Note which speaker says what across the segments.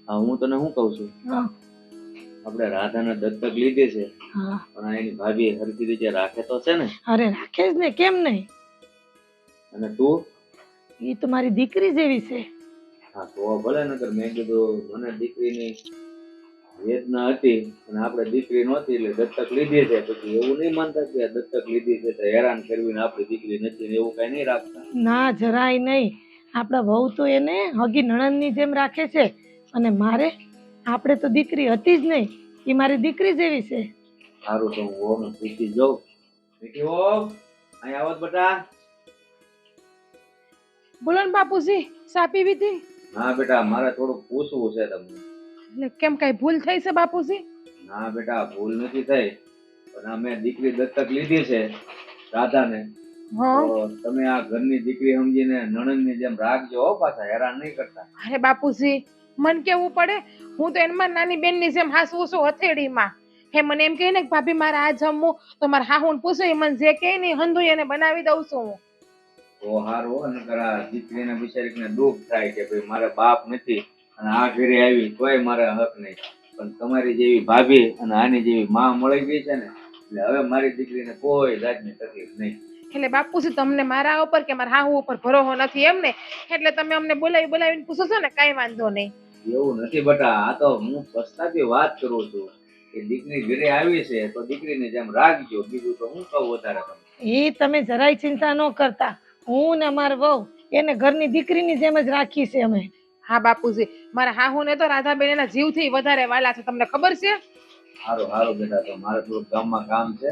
Speaker 1: હા હું તને શું કહું છું,
Speaker 2: હા
Speaker 1: આપણે રાધાને દત્તક લીધી છે,
Speaker 2: હા
Speaker 1: પણ આ એની ભાભી હરખી રીતે રાખે તો છે ને?
Speaker 2: અરે રાખે જ ને, કેમ નહીં?
Speaker 1: અને તું?
Speaker 2: એ તો મારી દીકરી જેવી છે.
Speaker 1: હા તો ભલે, નકર મેં કીધું મને દીકરીની વેદના હતી અને આપણે દીકરી નહોતી એટલે દત્તક લીધી છે, પછી એવું નહીં માનતા કે આ દત્તક લીધી છે તો હેરાન કરવી ને આપણી દીકરી નથી ને એવું કઈ નહીં રાખતા.
Speaker 2: ના જરાય નહીં. આપણા વહુ તો એને હગી નણંદની જેમ રાખે છે, અને મારે આપણે તો દીકરી હતી જ નહીં, એ મારી દીકરી જેવી છે.
Speaker 1: સારું તો હું વહુને પૂછી જાઉં. દીકરી વહુ અહીં આવત બેટા.
Speaker 3: બોલો ને બાપુજી, ચા પીવી હતી?
Speaker 1: હા બેટા, મારે થોડુંક પૂછવું છે તમને.
Speaker 3: એટલે કેમ કઈ ભૂલ થઈ છે બાપુજી?
Speaker 1: ના બેટા, ભૂલ નથી થઈ, પણ આ મેં દીકરી દત્તક લીધી છે રાધાને,
Speaker 3: હા.
Speaker 1: તો તમે આ ઘરની દીકરી સમજીને નણંદની જેમ રાખજો હો, પાછા હેરાન નહીં કરતા.
Speaker 3: અરે બાપુજી, મન કેવું પડે? હું તો એનમાં નાની બેન ની જેમ હાસવું છું હથેળીમાં. હે મને એમ કહે ને કે ભાભી મારે આ જમવું, તો મારે હાહુને પૂછું, એ મને જે કહે ને હંધુ એને બનાવી દઉં છું હું.
Speaker 1: તો હારું, નકર આ દીકરીને બિચારીને દુઃખ થાય કે ભાઈ મારે બાપ નથી અને આ ઘરે આવી તોય મારે હક નહીં, પણ તમારી જેવી ભાભી અને આની જેવી માં મળી ગઈ છે ને, એટલે હવે મારી દીકરીને કોઈ જાતની તકલીફ નહીં.
Speaker 3: એટલે બાપુજી તમને મારા ઉપર કે મારા હાહુ ઉપર ભરોસો નથી એમ ને? એટલે તમે અમને બોલાવીને પૂછો છો ને, કાંઈ વાંધો નહીં.
Speaker 1: એવું નથી બટા, આ તો હું પસ્તાથી વાત કરું છું કે દીકરી ઘરે આવી છે તો દીકરીને જેમ રાખજો, બીજું તો હું કહું વધારે તમને.
Speaker 2: એ તમે જરાય ચિંતા ન કરતા. હું ને અમાર વહુ એને ઘરની દીકરીની જેમ જ રાખી છે અમે.
Speaker 3: હા બાપુજી, મારા હાહુ ને તો રાધાબેન એના જીવથી વધારે વાલા છે, તમને ખબર છે?
Speaker 1: હારું હારું બેટા, તો મારે થોડુંક ગામમાં કામ છે,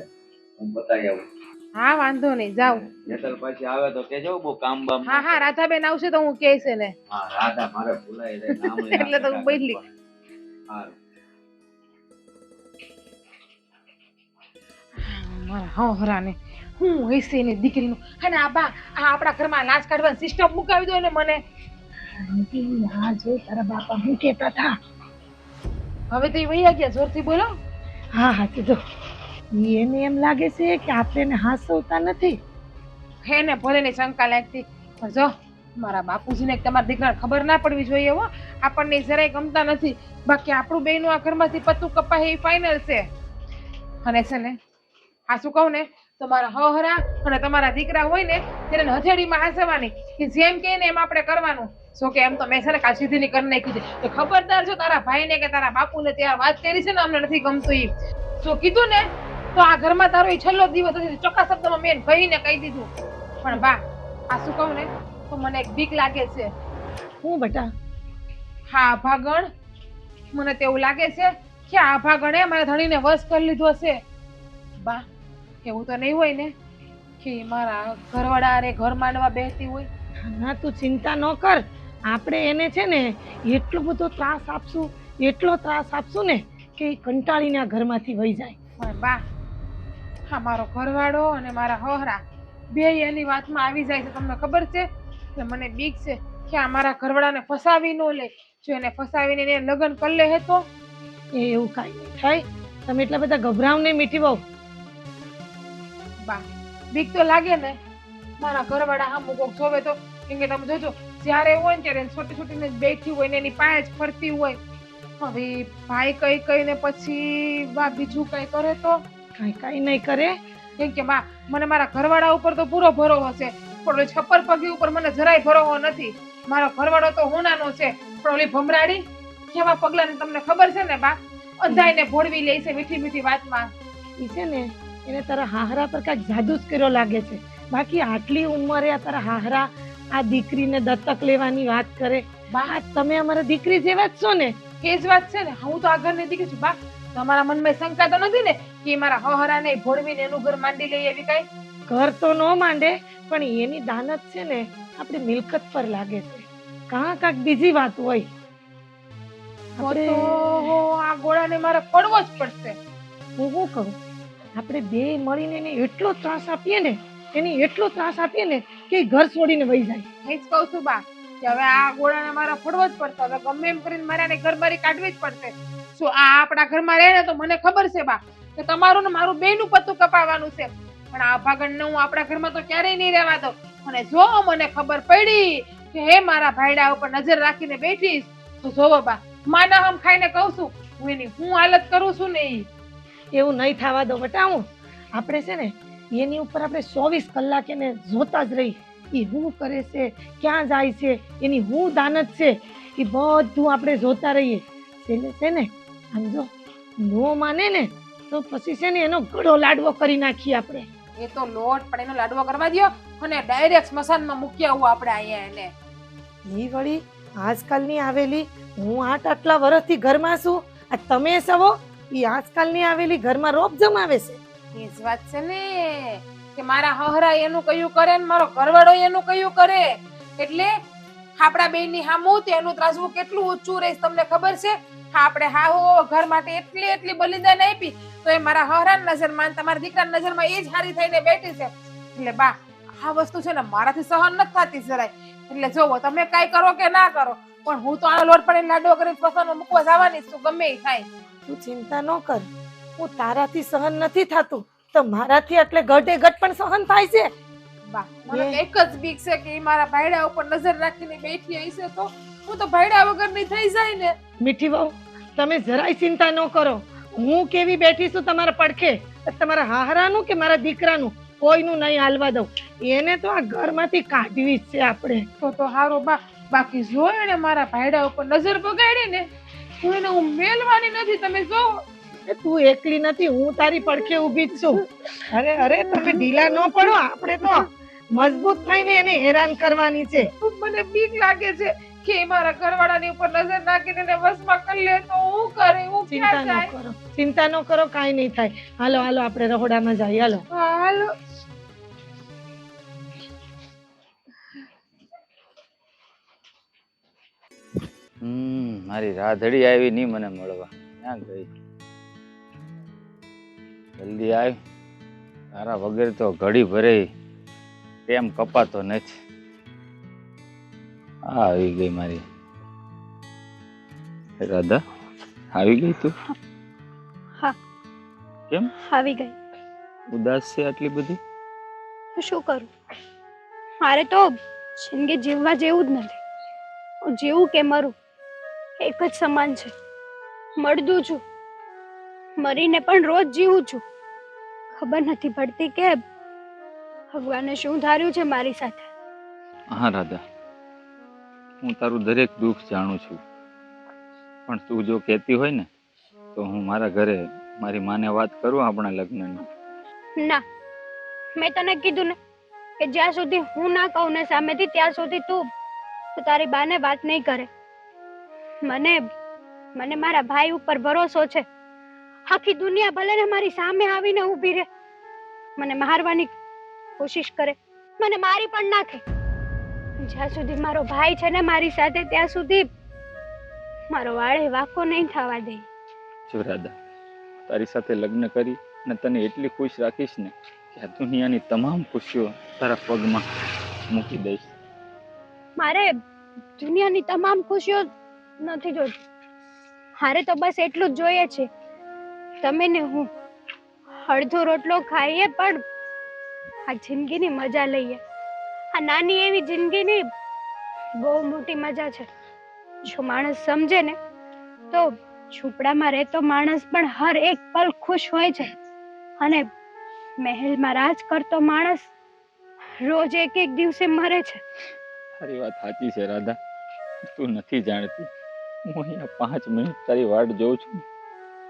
Speaker 1: હું બતાવી આવું.
Speaker 3: હા વાંધો નહીં, જાઓ.
Speaker 1: નેતર પછી આવે તો કેજો બહુ કામ બામ.
Speaker 3: હા હા, રાધાબેન આવશે તો હું કહે છે ને.
Speaker 1: હા રાધા મારે ભૂલાઈ જાય નામ ય
Speaker 3: એટલે તો હું બદલી.
Speaker 1: હારું.
Speaker 3: મારા હરાને હું હૈસે ને દીકરીનું. અને આ બા, આ આપણા ઘરમાં લાજ કાઢવાની સિસ્ટમ મુકાવી દો ને મને.
Speaker 2: હા જો તારા બાપા હું કેતા હતા.
Speaker 3: હવે તો એ વૈયા ગયા, જોરથી બોલો.
Speaker 2: હા હા કીધું. એને એમ લાગે છે કે આપણે એને હાસવતા નથી.
Speaker 3: હે ને ભલે ને શંકા લાગતી, પણ જો મારા બાપુજીને તમારા દીકરાને ખબર ના પડવી જોઈએ હો. આપણને જરાય ગમતા નથી, બાકી આપણું બેયનું આ ઘરમાંથી પત્તું કપાય એ ફાઇનલ છે. અને છે ને આ શું કહું ને, તમારા હહરા અને તમારા દીકરા હોય ને તેને હથેળીમાં હાંસવાની, કે જેમ કહે ને એમ આપણે કરવાનું. જો કે એમ તો મેં છે ને કાલ સીધીની કરી નાખી છે, તો ખબરદાર જો તારા ભાઈને કે તારા બાપુને ત્યાં વાત કરી છે ને અમને નથી ગમતું ઈ જો કીધું ને, તો આ ઘરમાં તારો ઈ છેલ્લો દિવસ હશે. ચોખ્ખા શબ્દમાં મેં કહીને કહી દીધું. પણ બા, આ શું કહું ને, તો મને એક બીક લાગે છે.
Speaker 2: હું બેટા?
Speaker 3: હા ભાગણ, મને તેવું લાગે છે કે આ ભાગણે મારા ધણીને વશ કરી લીધો છે. બા, એવું તો નહીં હોય ને કે મારા ઘરવાળા અરે ઘર માંડવા બેસતી હોય?
Speaker 2: ના તું ચિંતા ન કર. આપણે એને છે ને એટલો બધો ત્રાસ આપશું, એટલો ત્રાસ આપશું ને કે એ કંટાળીને આ ઘરમાંથી વહી જાય.
Speaker 3: પણ બા, હા મારો ઘરવાળો અને મારા હહરા બે એની વાતમાં આવી જાય છે, તમને ખબર છે? એટલે મને બીક છે કે આ મારા ઘરવાળાને ફસાવી ન લે. જો એને ફસાવીને એને લગ્ન કરી લે તો?
Speaker 2: એવું કાંઈ નહીં થાય. તમે એટલા બધા ગભરાવ નહીં મીઠી બહુ.
Speaker 3: બા, બીક તો લાગે ને. મારા ઘરવાળા હા કોક જોવે તો, કેમ કે તમે જોજો જ્યારે હોય ને ત્યારે છોટી છોટીને બેઠી હોય ને એની પાસે જ ફરતી હોય. હવે ભાઈ કઈ કઈને પછી બા બીજું કઈ કરે તો?
Speaker 2: કાંઈ નહીં કરે.
Speaker 3: કેમ કે બા, મને મારા ઘરવાળા ઉપર તો પૂરો ભરોસો છે, પણ ઓલી છપ્પર પગી ઉપર મને જરાય ભરોસો નથી. મારો ઘરવાળો તો હોનાનો છે, પણ ઓલી ભમરાડી કેવા પગલાને તમને ખબર છે ને બા? અંધાઈને ભોળવી લે છે મીઠી મીઠી વાતમાં.
Speaker 2: એ છે ને એને તારા હાહરા પર કાંઈક જાદુ જ કર્યો લાગે છે. બાકી આટલી ઉંમરે આ તારા હાહરા આ દીકરીને દત્તક લેવાની વાત કરે. બા, તમે અમારા દીકરી જેવા જ છો ને?
Speaker 3: એ જ વાત છે ને, હું તો આ ઘરની દીકરી છું બા. તમારા મનમાં શંકા તો નથી ને કે મારા હહરાને ભોળવીને એનું ઘર માંડી લે એવી કઈ?
Speaker 2: ઘર તો ન માંડે, પણ એની દાનત છે ને આપણી મિલકત પર લાગે છે. કાંક બીજી વાત હોય.
Speaker 3: તો આ ગોળાને મારે પડવો જ પડશે.
Speaker 2: હું શું કહું, આપણે બે મળીને એને એટલો ત્રાસ આપીએ ને, એટલો ત્રાસ આપીએ ને કે એ ઘર છોડીને વહી જાય.
Speaker 3: એ જ કહું છું બા કે હવે આ ગોળાને મારે ફોડવો જ પડશે. હવે ગમે એમ કરીને મારે આને ઘર બારી કાઢવી જ પડશે. શું આ આપણા ઘરમાં રહે ને તો મને ખબર છે બા કે તમારું ને મારું બેયનું પત્તું કપાવવાનું છે, પણ આ ભાગણને હું આપણા ઘરમાં તો ક્યારેય નહીં રહેવા દઉં. અને જો મને ખબર પડી કે હે મારા ભાઈડા ઉપર નજર રાખીને બેઠીશ, તો જોવો બા માના હમ ખાઈને કહું છું હું એની હું હાલત કરું છું ને ઈ.
Speaker 2: એવું નહીં થવા દો બેટા. હું આપણે છે ને એની ઉપર આપણે 24 કલાક એને જોતા જ રહી. એ શું કરે છે, ક્યાં જાય છે, એની શું દાનત છે, એ બધું આપણે જોતા રહીએ. છેલ્લે છે ને આમ જો નો માને ને તો પછી છે ને એનો ગળો લાડવો કરી નાખીએ આપણે.
Speaker 3: એ તો લોટ પણ એનો લાડવો કરવા દ્યો અને ડાયરેક્ટ સ્મશાનમાં મૂકી આવું આપણે અહીંયા એને.
Speaker 2: ઈ વળી આજકાલની આવેલી, હું આટલા વર્ષથી ઘરમાં છું, આ તમે સવો ઈ આજકાલની આવેલી ઘરમાં રોપ જમાવે છે.
Speaker 3: એ જ વાત છે ને કે મારા હહરા એનું કયું કરે ને મારો ઘરવાળો એનું કયું કરે, એટલે આપણા બેયની હામું તેનું ત્રાસવું કેટલું ઊંચું રહેશે તમને ખબર છે. આપણે હાહુ ઘર માટે એટલી બલિદાન આપી તો એ મારા હહરાની નજરમાં અને તમારા દીકરાની નજરમાં એ જ હારી થઈને બેઠી છે. એટલે બા આ વસ્તુ છે ને મારાથી સહન નથી થતી જરાય. એટલે જોવો તમે કાંઈ કરો કે ના કરો પણ હું તો આનો લોટ પણ લાડો કરીને સ્મશાનમાં મૂકવા જવાની જ છું ગમે એ થાય.
Speaker 2: તું ચિંતા ન કર, હું તારાથી સહન નથી થતું તો મારાથી એટલે ગઢે ગઢ પણ સહન થાય છે.
Speaker 3: બા મને તો એક જ બીક છે કે ઈ મારા ભાઈડા ઉપર નજર રાખીને બેઠી હશે તો હું તો ભાઈડા વગરની થઈ જાય ને.
Speaker 2: મીઠી વહુ, તમે જરાય ચિંતા ન કરો. હું કેવી બેઠી છું તમારા પડખે, તમારા હાહરાનું કે મારા દીકરાનું કોઈનું નહીં હાલવા દઉં. એને તો આ ઘરમાંથી કાઢવી જ છે આપણે.
Speaker 3: તો હારો બા, બાકી જો એને મારા ભાઈડા ઉપર નજર બગાડી ને હું એને હું મેલવાની નથી. તમે જો
Speaker 2: તું એકલી નથી, હું તારી પડખે ઊભી જ છું. અરે તમે ઢીલા ન પડો, આપણે તો મજબૂત થઈને એને હેરાન કરવાની છે.
Speaker 3: મને બીક લાગે છે કે ઈ મારા ઘરવાળાની ઉપર નજર નાખીને એને વશમાં કરી લે તો હું કરે હું
Speaker 2: ચિંતા
Speaker 3: ક્યાં
Speaker 2: ન
Speaker 3: જાય.
Speaker 2: કરો, ચિંતા ન કરો, કાંઈ નહીં થાય. હાલો હાલો આપણે રહોડામાં જઈએ. હાલો.
Speaker 3: હાલો
Speaker 1: મારી રાધડી આવી નહીં મને મળવા. ક્યાં ગઈ? જલ્દી આવ, તારા વગર તો ઘડી ભરે પ્રેમ કપાતો નથી. આવી ગઈ મારી રાધા. આવી ગઈ તું?
Speaker 4: હા.
Speaker 1: કેમ
Speaker 4: આવી ગઈ?
Speaker 1: ઉદાસ છે આટલી બધી?
Speaker 4: હું શું કરું, મારે તો જિંદગી જીવવા જેવું જ નથી. હું જીવું કે મરું એક જ સમાન છે. મળદું છું, મરીને પણ રોજ જીવું છું. ખબર નથી પડતી કે ભગવાને શું ધાર્યું છે મારી સાથે.
Speaker 1: હા રાધા, હું તારું દરેક દુઃખ જાણું છું, પણ તું જો કહેતી હોય ને તો હું મારા ઘરે મારી માને વાત કરું આપણા લગ્નની.
Speaker 4: ના, મેં તને કીધું ને કે જ્યાં સુધી હું ના કહું ને સામેથી ત્યાં સુધી તું તારી બાને વાત નહીં કરે. મને મારા ભાઈ ઉપર ભરોસો છે. આખી દુનિયા ભલે ને મારી સામે આવીને ઊભી રહે, મને મારવાની કોશિશ કરે, મને મારી પણ નાખે, જ્યાં સુધી મારો ભાઈ છે ને મારી સાથે ત્યાં સુધી મારો વાળે વાંકો નહીં થવા દે.
Speaker 1: જો રાધા, તારી સાથે લગ્ન કરી અને તને એટલી ખુશ રાખીશ ને કે આ દુનિયાની તમામ ખુશીઓ તારા પગમાં મૂકી દઈશ.
Speaker 4: મારે દુનિયાની તમામ ખુશીઓ નથી જોતી. મારે તો બસ એટલું જ જોઈએ છે, તમે ને હું અડધો રોટલો ખાઈએ પણ આ જિંદગીની મજા લઈએ. આ નાની એવી જિંદગીની બહુ મોટી મજા છે. જો માણસ સમજે ને તો ઝૂંપડામાં રહેતો માણસ પણ હર એક પલ ખુશ હોય છે, અને મહેલમાં રાજ કરતો માણસ રોજ એક દિવસે મરે છે.
Speaker 1: તારી વાત સાચી છે રાધા, તું નથી જાણતી, હું અહીંયા 5 મિનિટ તારી વાટ જોઉં છું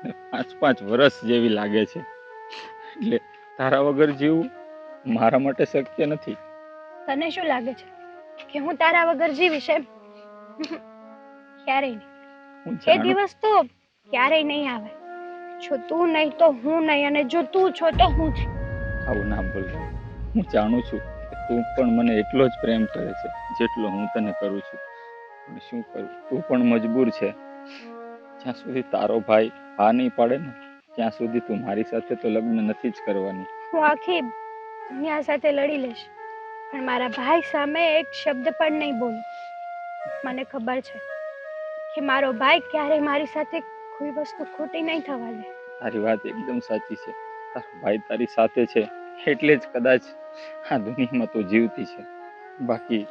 Speaker 1: ને 5 વર્ષ જેવી લાગે છે. એટલે તારા વગર જીવવું મારા માટે શક્ય નથી.
Speaker 4: તને શું લાગે છે કે હું તારા વગર જીવીશ એમ? ક્યારેય નહીં.
Speaker 1: હું
Speaker 4: એ
Speaker 1: જાણું
Speaker 4: દિવસ તો ક્યારેય નહીં આવે. જો તું નહીં તો હું નહીં, અને જો તું છો તો હું છું.
Speaker 1: આવું ના બોલ. હું જાણું છું કે તું પણ મને એટલો જ પ્રેમ કરે છે જેટલો હું તને કરું છું, પણ શું કરું, તું પણ મજબૂર છે. જ્યાં સુધી તારો ભાઈ હા નહીં પાડે ને ત્યાં સુધી તું મારી સાથે તો લગ્ન નથી જ કરવાની.
Speaker 4: હું આખી દુનિયા સાથે લડી લઈશ પણ મારા ભાઈ સામે એક શબ્દ પણ નહીં બોલું. મને ખબર છે કે મારો ભાઈ ક્યારેય મારી સાથે કોઈ વસ્તુ ખોટી નહીં થવા દે.
Speaker 1: તારી વાત એકદમ સાચી છે. તારો ભાઈ તારી સાથે છે એટલે જ કદાચ આ દુનિયામાં તું જીવતી છે. બાકી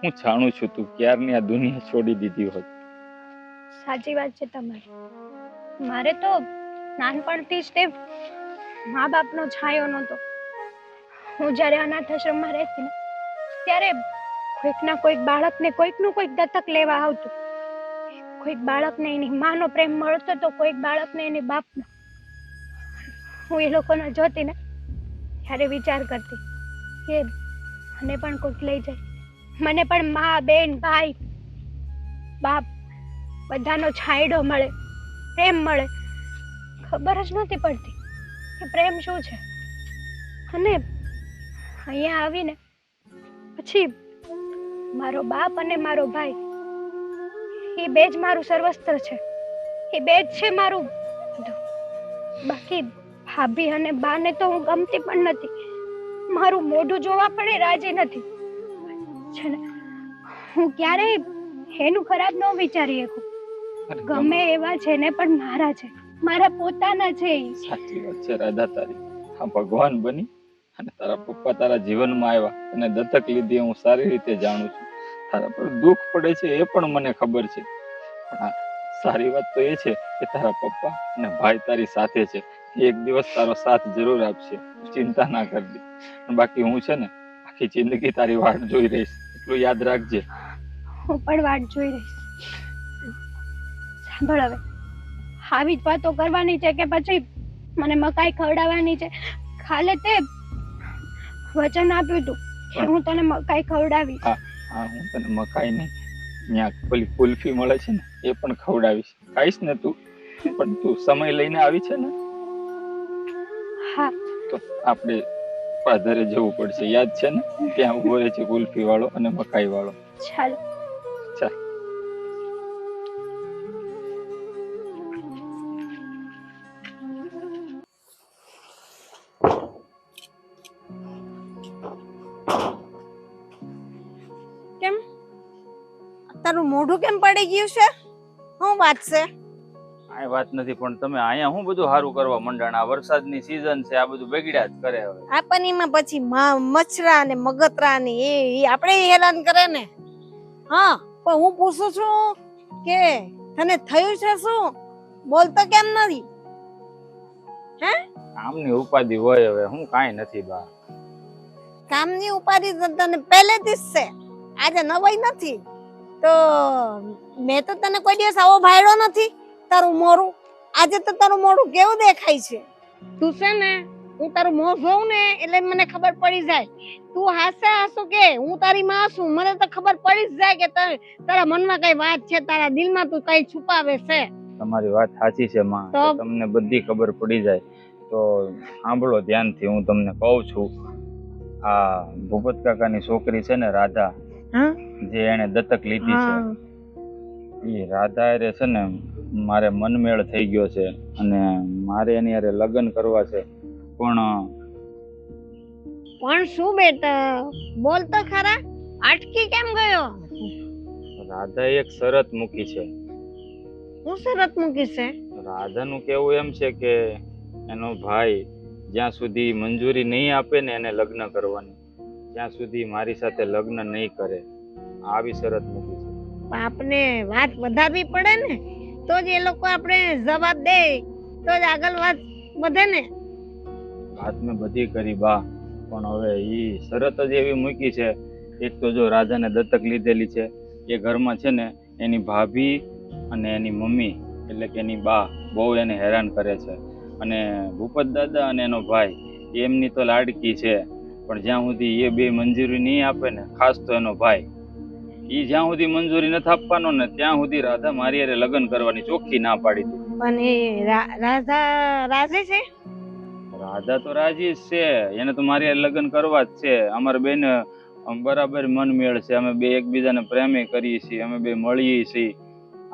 Speaker 1: હું જાણું છું તું ક્યારની આ દુનિયા છોડી દીધી હોત.
Speaker 4: સાચી વાત છે તમારી. મારે તો નાનપણથી જ તે મા બાપનો છાંયો નહોતો. હું જ્યારે અનાથ આશ્રમમાં રહેતી ને ત્યારે કોઈક ના કોઈક બાળકને કોઈકનું કોઈક દત્તક લેવા આવતું. કોઈક બાળકને એની માનો પ્રેમ મળતો તો કોઈક બાળકને એની બાપનો. હું એ લોકોને જોતી ને ત્યારે વિચાર કરતી કે મને પણ કોઈક લઈ જાય, મને પણ મા, બેન, ભાઈ, બાપ બધાનો છાંયડો મળે, પ્રેમ મળે. ખબર જ નહોતી પડતી કે પ્રેમ શું છે. અને અહીંયા આવીને પછી મારો બાપ અને મારો ભાઈ એ બે જ મારું સર્વસ્ત્ર છે. એ બે જ છે મારું બધું. બાકી ભાભી અને બાને તો હું ગમતી પણ નથી. મારું મોઢું જોવા પણ એ રાજી નથી છે ને. હું ક્યારેય એનું ખરાબ ન વિચારી શકું. ગમે એવા છે ને પણ મારા છે, મારા પોતાના છે.
Speaker 5: સાચી વાત છે રાધા તારી. આ ભગવાન બની અને તારા પપ્પા તારા જીવનમાં આવ્યા અને દત્તક લીધી હું સારી રીતે જાણું છું. તારા પર દુઃખ પડે છે એ પણ મને ખબર છે. પણ આ સારી વાત તો એ છે કે તારા પપ્પા અને ભાઈ તારી સાથે છે. એક દિવસ તારો સાથ જરૂર આપશે, ચિંતા ના કરતી. બાકી હું છે ને આખી જિંદગી તારી વાટ જોઈ રહીશ, એટલું યાદ રાખજે.
Speaker 4: હું પણ વાટ જોઈ રહીશ. સાંભળ, હવે આવી જ વાતો કરવાની છે કે પછી મને મકાઈ ખવડાવવાની છે? કાલે તે વચન આપ્યું હતું કે હું તને મકાઈ ખવડાવીશ.
Speaker 5: હા, હું તને મકાઈ નહીં, ત્યાં પેલી કુલ્ફી મળે છે ને એ પણ ખવડાવીશ. ખાઈશ ને તું? પણ તું સમય લઈને આવી છે ને?
Speaker 4: હા.
Speaker 5: તો આપણે પાદરે જવું પડશે, યાદ છે ને? ત્યાં ઉભો રહે છે કુલ્ફી વાળો અને મકાઈ વાળો.
Speaker 4: ચાલો.
Speaker 5: ચાલ.
Speaker 6: કેમ તારું મોઢું કેમ પડી ગયું છે? શું વાત છે?
Speaker 1: આ વાત નથી, પણ તમે અહીંયા હું બધું સારું કરવા મંડાણા? વરસાદની સીઝન છે, આ બધું બગડ્યા જ કરે. હવે
Speaker 6: આપણને પછી મચ્છરા ને મગતરા ને એ આપણે હેરાન કરે ને. હા, પણ હું પૂછું છું કે તને થયું છે શું? બોલતો કેમ નથી? હે?
Speaker 1: કામની ઉપાધિ હોય, હવે હું કાંઈ નથી બા.
Speaker 6: કામની ઉપાધિ તો તને પહેલેથી જ છે, આજે નવાઈ નથી. તો મેં તો તને કોઈ દિવસ આવો ભાડ્યો નથી. તારું મોઢું આજે તો તારું મોઢું કેવું દેખાય છે? તું છે ને, હું તારું મોં જોઉં ને એટલે મને ખબર પડી જાય. તું હાસો કે હું તારી માં છું, મને તો ખબર પડી જ જાય કે તારા મનમાં કઈ વાત છે, તારા દિલમાં તું કઈ છુપાવે છે.
Speaker 1: તમારી વાત સાચી છે માં,
Speaker 6: તો
Speaker 1: તમને બધી ખબર પડી જાય. તો સાંભળો ધ્યાનથી, હું તમને કહું છું. આ ભૂપત કાકાની છોકરી છે ને રાધા, જે એને દત્તક લીધી છે, એ રાધા એ છે ને મારે મનમેળ થઈ ગયો છે અને મારે એની હારે લગ્ન કરવા છે.
Speaker 6: પણ શું બેટા, બોલ તો ખરા, અટકી કેમ ગયો?
Speaker 1: રાધાએ એક શરત મૂકી છે.
Speaker 6: હું શરત મૂકી છે?
Speaker 1: રાધાનું કેવું એમ છે કે એનો ભાઈ જ્યાં સુધી મંજૂરી નહીં આપે ને એને લગ્ન કરવાની, ત્યાં સુધી મારી સાથે લગ્ન નહીં કરે, આવી શરત મૂકી છે.
Speaker 6: આપને વાત વધારવી પડે ને, તો જ એ લોકો આપણે જવાબ દે, તો જ આગળ વાત વધે ને.
Speaker 1: વાત મેં બધી કરી બા, પણ હવે ઈ શરત જ એવી મૂકી છે. એક તો જો રાધાને દત્તક લીધેલી છે, એ ઘરમાં છે ને એની ભાભી અને એની મમ્મી એટલે કે એની બા બહુ એને હેરાન કરે છે. અને ભૂપત દાદા અને એનો ભાઈ એમની તો લાડકી છે, પણ જ્યાં સુધી એ બે મંજૂરી નહીં આપે ને, ખાસ તો એનો ભાઈ, એ જ્યાં સુધી મંજૂરી નથી આપવાનો ને ત્યાં સુધી રાધા મારી હારે લગ્ન કરવાની ચોખ્ખી ના પાડી દીધી.
Speaker 6: પણ એ રાધા રાજી છે?
Speaker 1: રાધા તો રાજી જ છે, એને તો મારી હારે લગ્ન કરવા જ છે. અમારા બેન બરાબર મન મેળ છે, અમે બે એકબીજાને પ્રેમે કરીએ છીએ, અમે બે મળીએ છીએ.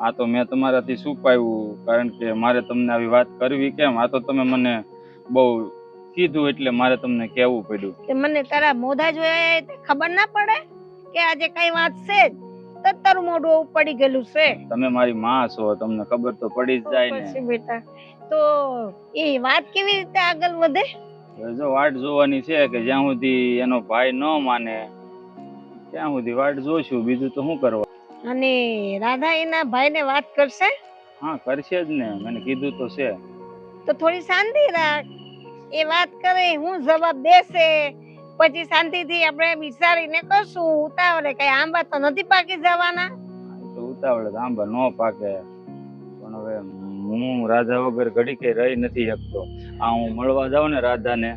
Speaker 1: આ તો મેં તમારાથી શું પાયું, કારણ કે મારે તમને આવી વાત કરવી કેમ, આ તો તમે મને બહુ કીધું એટલે મારે તમને કહેવું પડ્યું.
Speaker 6: મને તારા મોઢા જોયા ખબર ના પડે કે આજે કઈ વાત છે? તો તારું મોઢું પડી ગયેલું છે.
Speaker 1: તમે મારી માં છો, તમને ખબર તો પડી જ જાય ને.
Speaker 6: પછી બેટા તો એ વાત કેવી રીતે આગળ વધે?
Speaker 1: જો વાટ જોવાની છે કે જ્યાં સુધી એનો ભાઈ ન માને ત્યાં સુધી વાટ જોઈશું, બીજું તો શું કરવા.
Speaker 6: અને રાધા એના ભાઈને વાત કરશે?
Speaker 5: હા કરશે જ ને, મને કીધું તો છે.
Speaker 6: તો થોડી શાંતિ રાખ. એ વાત કરે, હું જવાબ દેશે, પછી શાંતિથી આપણે વિચારીને કરશું. ઉતાવળે કઈ આંબા તો નથી પાકી જવાના.
Speaker 5: એ તો ઉતાવળે તો આંબા ન પાકે, પણ હવે હું રાધા વગર ઘડી કે રહી નથી શકતો. આ હું મળવા જાઉં ને રાધાને,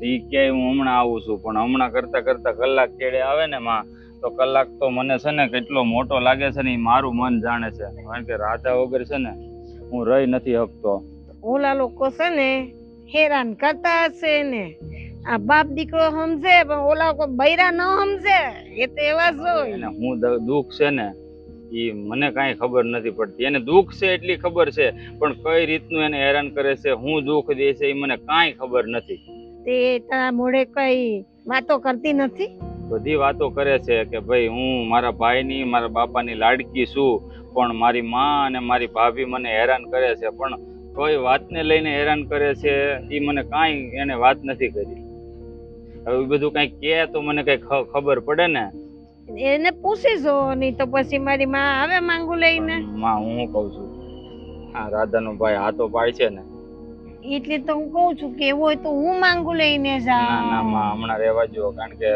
Speaker 5: ઈ કે હું હમણાં આવું છું, પણ હમણાં કરતા કરતા કલાક કેડે આવે ને માં, તો કલાક તો મને છે ને કેટલો મોટો લાગે છે ને ઈ મારું મન જાણે છે. કારણ કે રાધા વગર છે ને હું રહી નથી શકતો.
Speaker 6: ઓલા લોકો છે ને હેરાન કરતા હશે ને, આ બાપ દીકરો સમજે પણ ઓલા લોકો બૈરા ન સમજે. એ તો એવા જ હોય.
Speaker 5: એને હું દુઃખ છે ને ઈ મને કાંઈ ખબર નથી પડતી. એને દુઃખ છે એટલી ખબર છે, પણ કઈ રીતનું એને હેરાન કરે છે, હું દુઃખ દે છે એ મને કાંઈ ખબર નથી.
Speaker 6: તે તારા મોઢે કઈ વાતો કરતી નથી?
Speaker 5: બધી વાતો કરે છે કે ભાઈ હું મારા ભાઈની મારા બાપાની લાડકી છું, પણ મારી માં અને મારી ભાભી મને હેરાન કરે છે. પણ કોઈ વાતને લઈને હેરાન કરે છે એ મને કાંઈ એને વાત નથી કરી. હવે એ બધું કાંઈ કહે તો મને કઈ ખબર પડે ને.
Speaker 6: એને પૂછી જો, નહીં તો પછી મારી માં આવે માંગુ લઈને.
Speaker 5: માં હું કઉ છું, હા રાધાનો ભાઈ હાથો પાડે છે ને,
Speaker 6: એટલે તો હું કઉ છું કે એવું હોય તો હું માંગુ લઈને
Speaker 5: ના
Speaker 6: જાઉં.
Speaker 5: ના માં હમણાં રહેવા જો. કારણ કે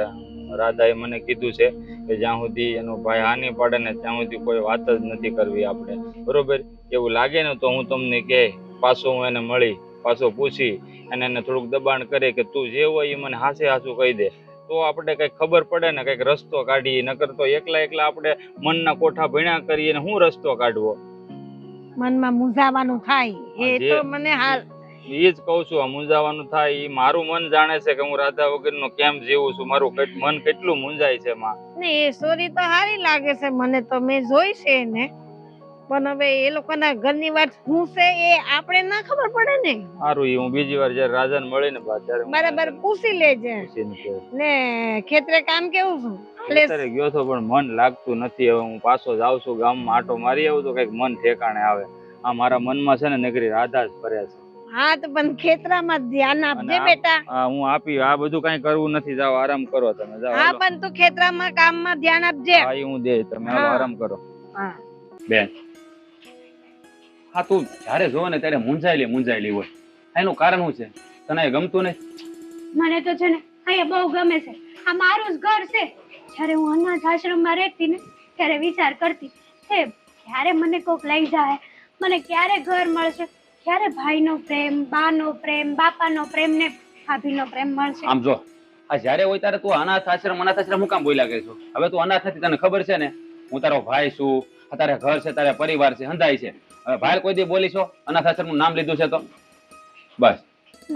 Speaker 5: રાધાએ મને કીધું છે કે જ્યાં સુધી એનો ભાઈ હાની પાડે ને ત્યાં સુધી કોઈ વાત જ નથી કરવી આપણે, બરોબર? એવું લાગે ને તો હું તમને કે પાછો હું એને મળી, પાછો પૂછી અને એને થોડુંક દબાણ કરે કે તું જે હોય એ મને હાસે હાસું કહી દે, તો આપણે કઈક ખબર પડે ને, કઈક રસ્તો કાઢીએ. નકર તો એકલા એકલા આપણે મનના કોઠા ભણ્યા કરીએ ને હું રસ્તો કાઢવો?
Speaker 6: મનમાં મૂંઝાવાનું થાય. એ તો મને હાલ
Speaker 5: એ જ કહું છું, આ મૂંઝાવાનું થાય. એ મારું મન જાણે છે કે હું રાધા વગરનો કેમ જીવું છું, મારું મન કેટલું મૂંઝાય છે માં.
Speaker 6: ને એ સ્ટોરી તો સારી લાગે છે મને, તો મેં જોઈ છે એને. પણ હવે એ લોકોના ઘરની વાત શું છે એ આપણે ના ખબર પડે ને.
Speaker 5: સારું, હું બીજી વાર જયારે રાધાને મળીને ત્યારે
Speaker 6: બરાબર પૂછી લેજે. ને ખેતરે કામ કેવું છું?
Speaker 5: અત્યારે ગયો તો પણ મન લાગતું નથી. હવે હું પાછો જાઉં છું ગામમાં, આટો મારી આવું તો કઈક મન ઠેકાણે આવે. આ મારા મનમાં છે ને નગરી રાધા જ ફરે છે.
Speaker 6: હા તો પણ ખેતરામાં ધ્યાન આપજે બેટા.
Speaker 5: હા હું આપી, આ બધું કઈ કરવું નથી. જાઓ આરામ કરો તમે, જાઓ.
Speaker 6: હા પણ તું ખેતરામાં કામમાં ધ્યાન આપજે.
Speaker 5: હા હું દે, તમે આરામ કરો.
Speaker 6: હા
Speaker 7: બેન, હા તું જ્યારે જોવે ને ત્યારે મૂંઝાયેલી હોય. એનું કારણ શું છે? તને ગમતું નહીં?
Speaker 4: મને તો છે ને અહીંયા બહુ ગમે છે. આ મારું જ ઘર છે. જ્યારે હું અનાથ આશ્રમમાં રહેતી ને ત્યારે વિચાર કરતી કે ક્યારે મને કોક લઈ જાય, મને ક્યારે ઘર મળશે, ક્યારે ભાઈનો પ્રેમ, બાનો પ્રેમ, બાપાનો પ્રેમ ને ભાભીનો પ્રેમ મળશે.
Speaker 7: આમ જો, આ જ્યારે હોય ત્યારે તું અનાથ આશ્રમ હું કામ બોલ્યા કે છું? હવે તું અનાથ નથી, તને ખબર છે ને હું તારો ભાઈ છું, તારે ઘર છે, તારે પરિવાર છે, હંધાય છે. હવે ભાઈ કોઈ દી બોલી છો? અનાથ આશ્રમ નું નામ લીધું છે તો બસ.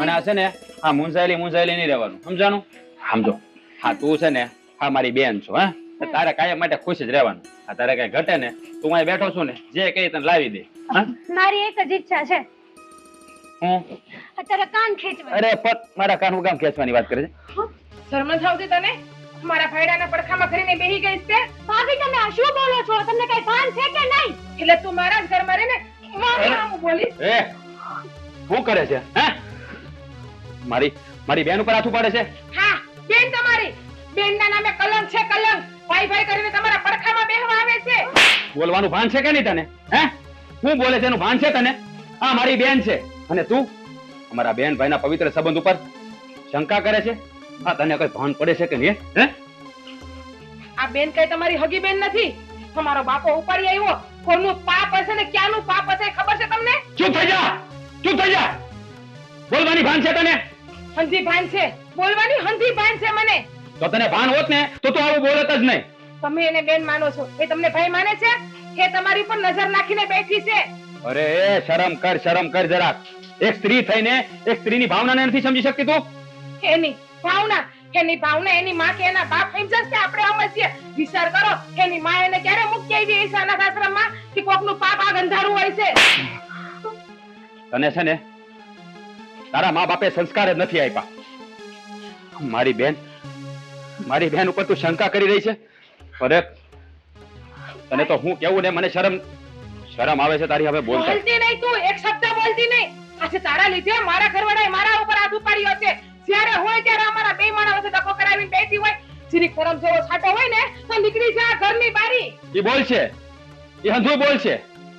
Speaker 7: અને આ છે ને હા મૂંઝાયેલી નહીં રહેવાનું, સમજાણું? સમજો, હા તું છે ને હા મારી બેન છો, હા તારે કાયમ માટે ખુશ જ રહેવાનું. હા તારે કઈ ઘટે ને તું અહીં બેઠો છું ને, જે કઈ તને લાવી દે.
Speaker 4: મારી એક જ ઈચ્છા છે,
Speaker 7: હું
Speaker 4: અત્યારે કાન ખેંચવા.
Speaker 7: અરે પત મારા કાન કામ ખેંચવાની વાત કરે છે?
Speaker 3: શરમ નથી આવતી તને? મારા ભાઈડાના પડખામાં કરીને બેહી ગઈ છે.
Speaker 4: ભાભી તમે આ શું બોલો છો? તમને કઈ ભાન છે કે નહીં?
Speaker 3: એટલે તું મારા જ ઘરમાં રહે ને મારી નામ બોલીશ?
Speaker 7: એ શું કરે છે? હે મારી બેન ઉપર હાથ ઉપાડે છે?
Speaker 3: હા બેન તમારી, બેનના નામે કલંક છે, કલંક. ભાઈ ભાઈ કરીને તમારા પડખામાં બેહવા આવે છે.
Speaker 7: બોલવાનું ભાન છે કે નહીં તને? હે હું બોલે છે એનું ભાન છે તને? હા મારી બેન છે અને તું અમારા બેન ભાઈના પવિત્ર સંબંધ ઉપર શંકા કરે છે? હા તને કઈ ભાન પડે છે કે નહીં? હે
Speaker 3: આ બેન કઈ તમારી હગી બેન નથી. તમારો બાપો ઉપાડી આવ્યો. કોનું પાપ હશે ને ક્યાંનું પાપ હશે ખબર છે તમને?
Speaker 7: ચૂપ થઈ જા, ચૂપ થઈ જા. બોલવાની ભાન છે તને?
Speaker 3: હંધી ભાન છે, બોલવાની હંધી ભાન છે મને.
Speaker 7: તો તને ભાન હોત ને તો તું આવું બોલત જ નહીં.
Speaker 3: તમે એને બેન માનો છો, એ તમને ભાઈ માને છે? એ તમારી પર નજર નાખીને બેઠી છે.
Speaker 7: અરે એ શરમ કર જરાક. એક સ્ત્રી થઈને એક સ્ત્રીની ભાવનાને નથી સમજી શકતી તું?
Speaker 3: એની ભાવના એની માં કે એના બાપ સમજે છે? આપણે સમજીએ. વિચાર કરો, એની માં એને ક્યારે મૂકી આવી છે અનાથ આશ્રમમાં કે કોકનું પાપ આ ગંધારું હોય છે?
Speaker 7: તને છે ને તારા મા બાપે સંસ્કાર જ નથી આપ્યા. મારી બેન ઉપર તું શંકા કરી રહી છે? અરે તને તો હું કેવું ને મને શરમ આવે છે તારી હવે બોલતા.
Speaker 3: બોલતી નહીં તું, એક શબ્દ બોલતી નહીં. આજે તારા લીધે મારા ઘરવાળાએ મારા ઉપર હાથ ઉપાડ્યો છે. જ્યારે હોય ત્યારે અમારા બે માણસ વચ્ચે ધક્કો કરાવીને બેઠી હોય. જીરીક શરમ જેવો છાંટો હોય ને તો નીકળી જા ઘરની બારી.
Speaker 7: એ બોલ છે, એ હંધું બોલ છે.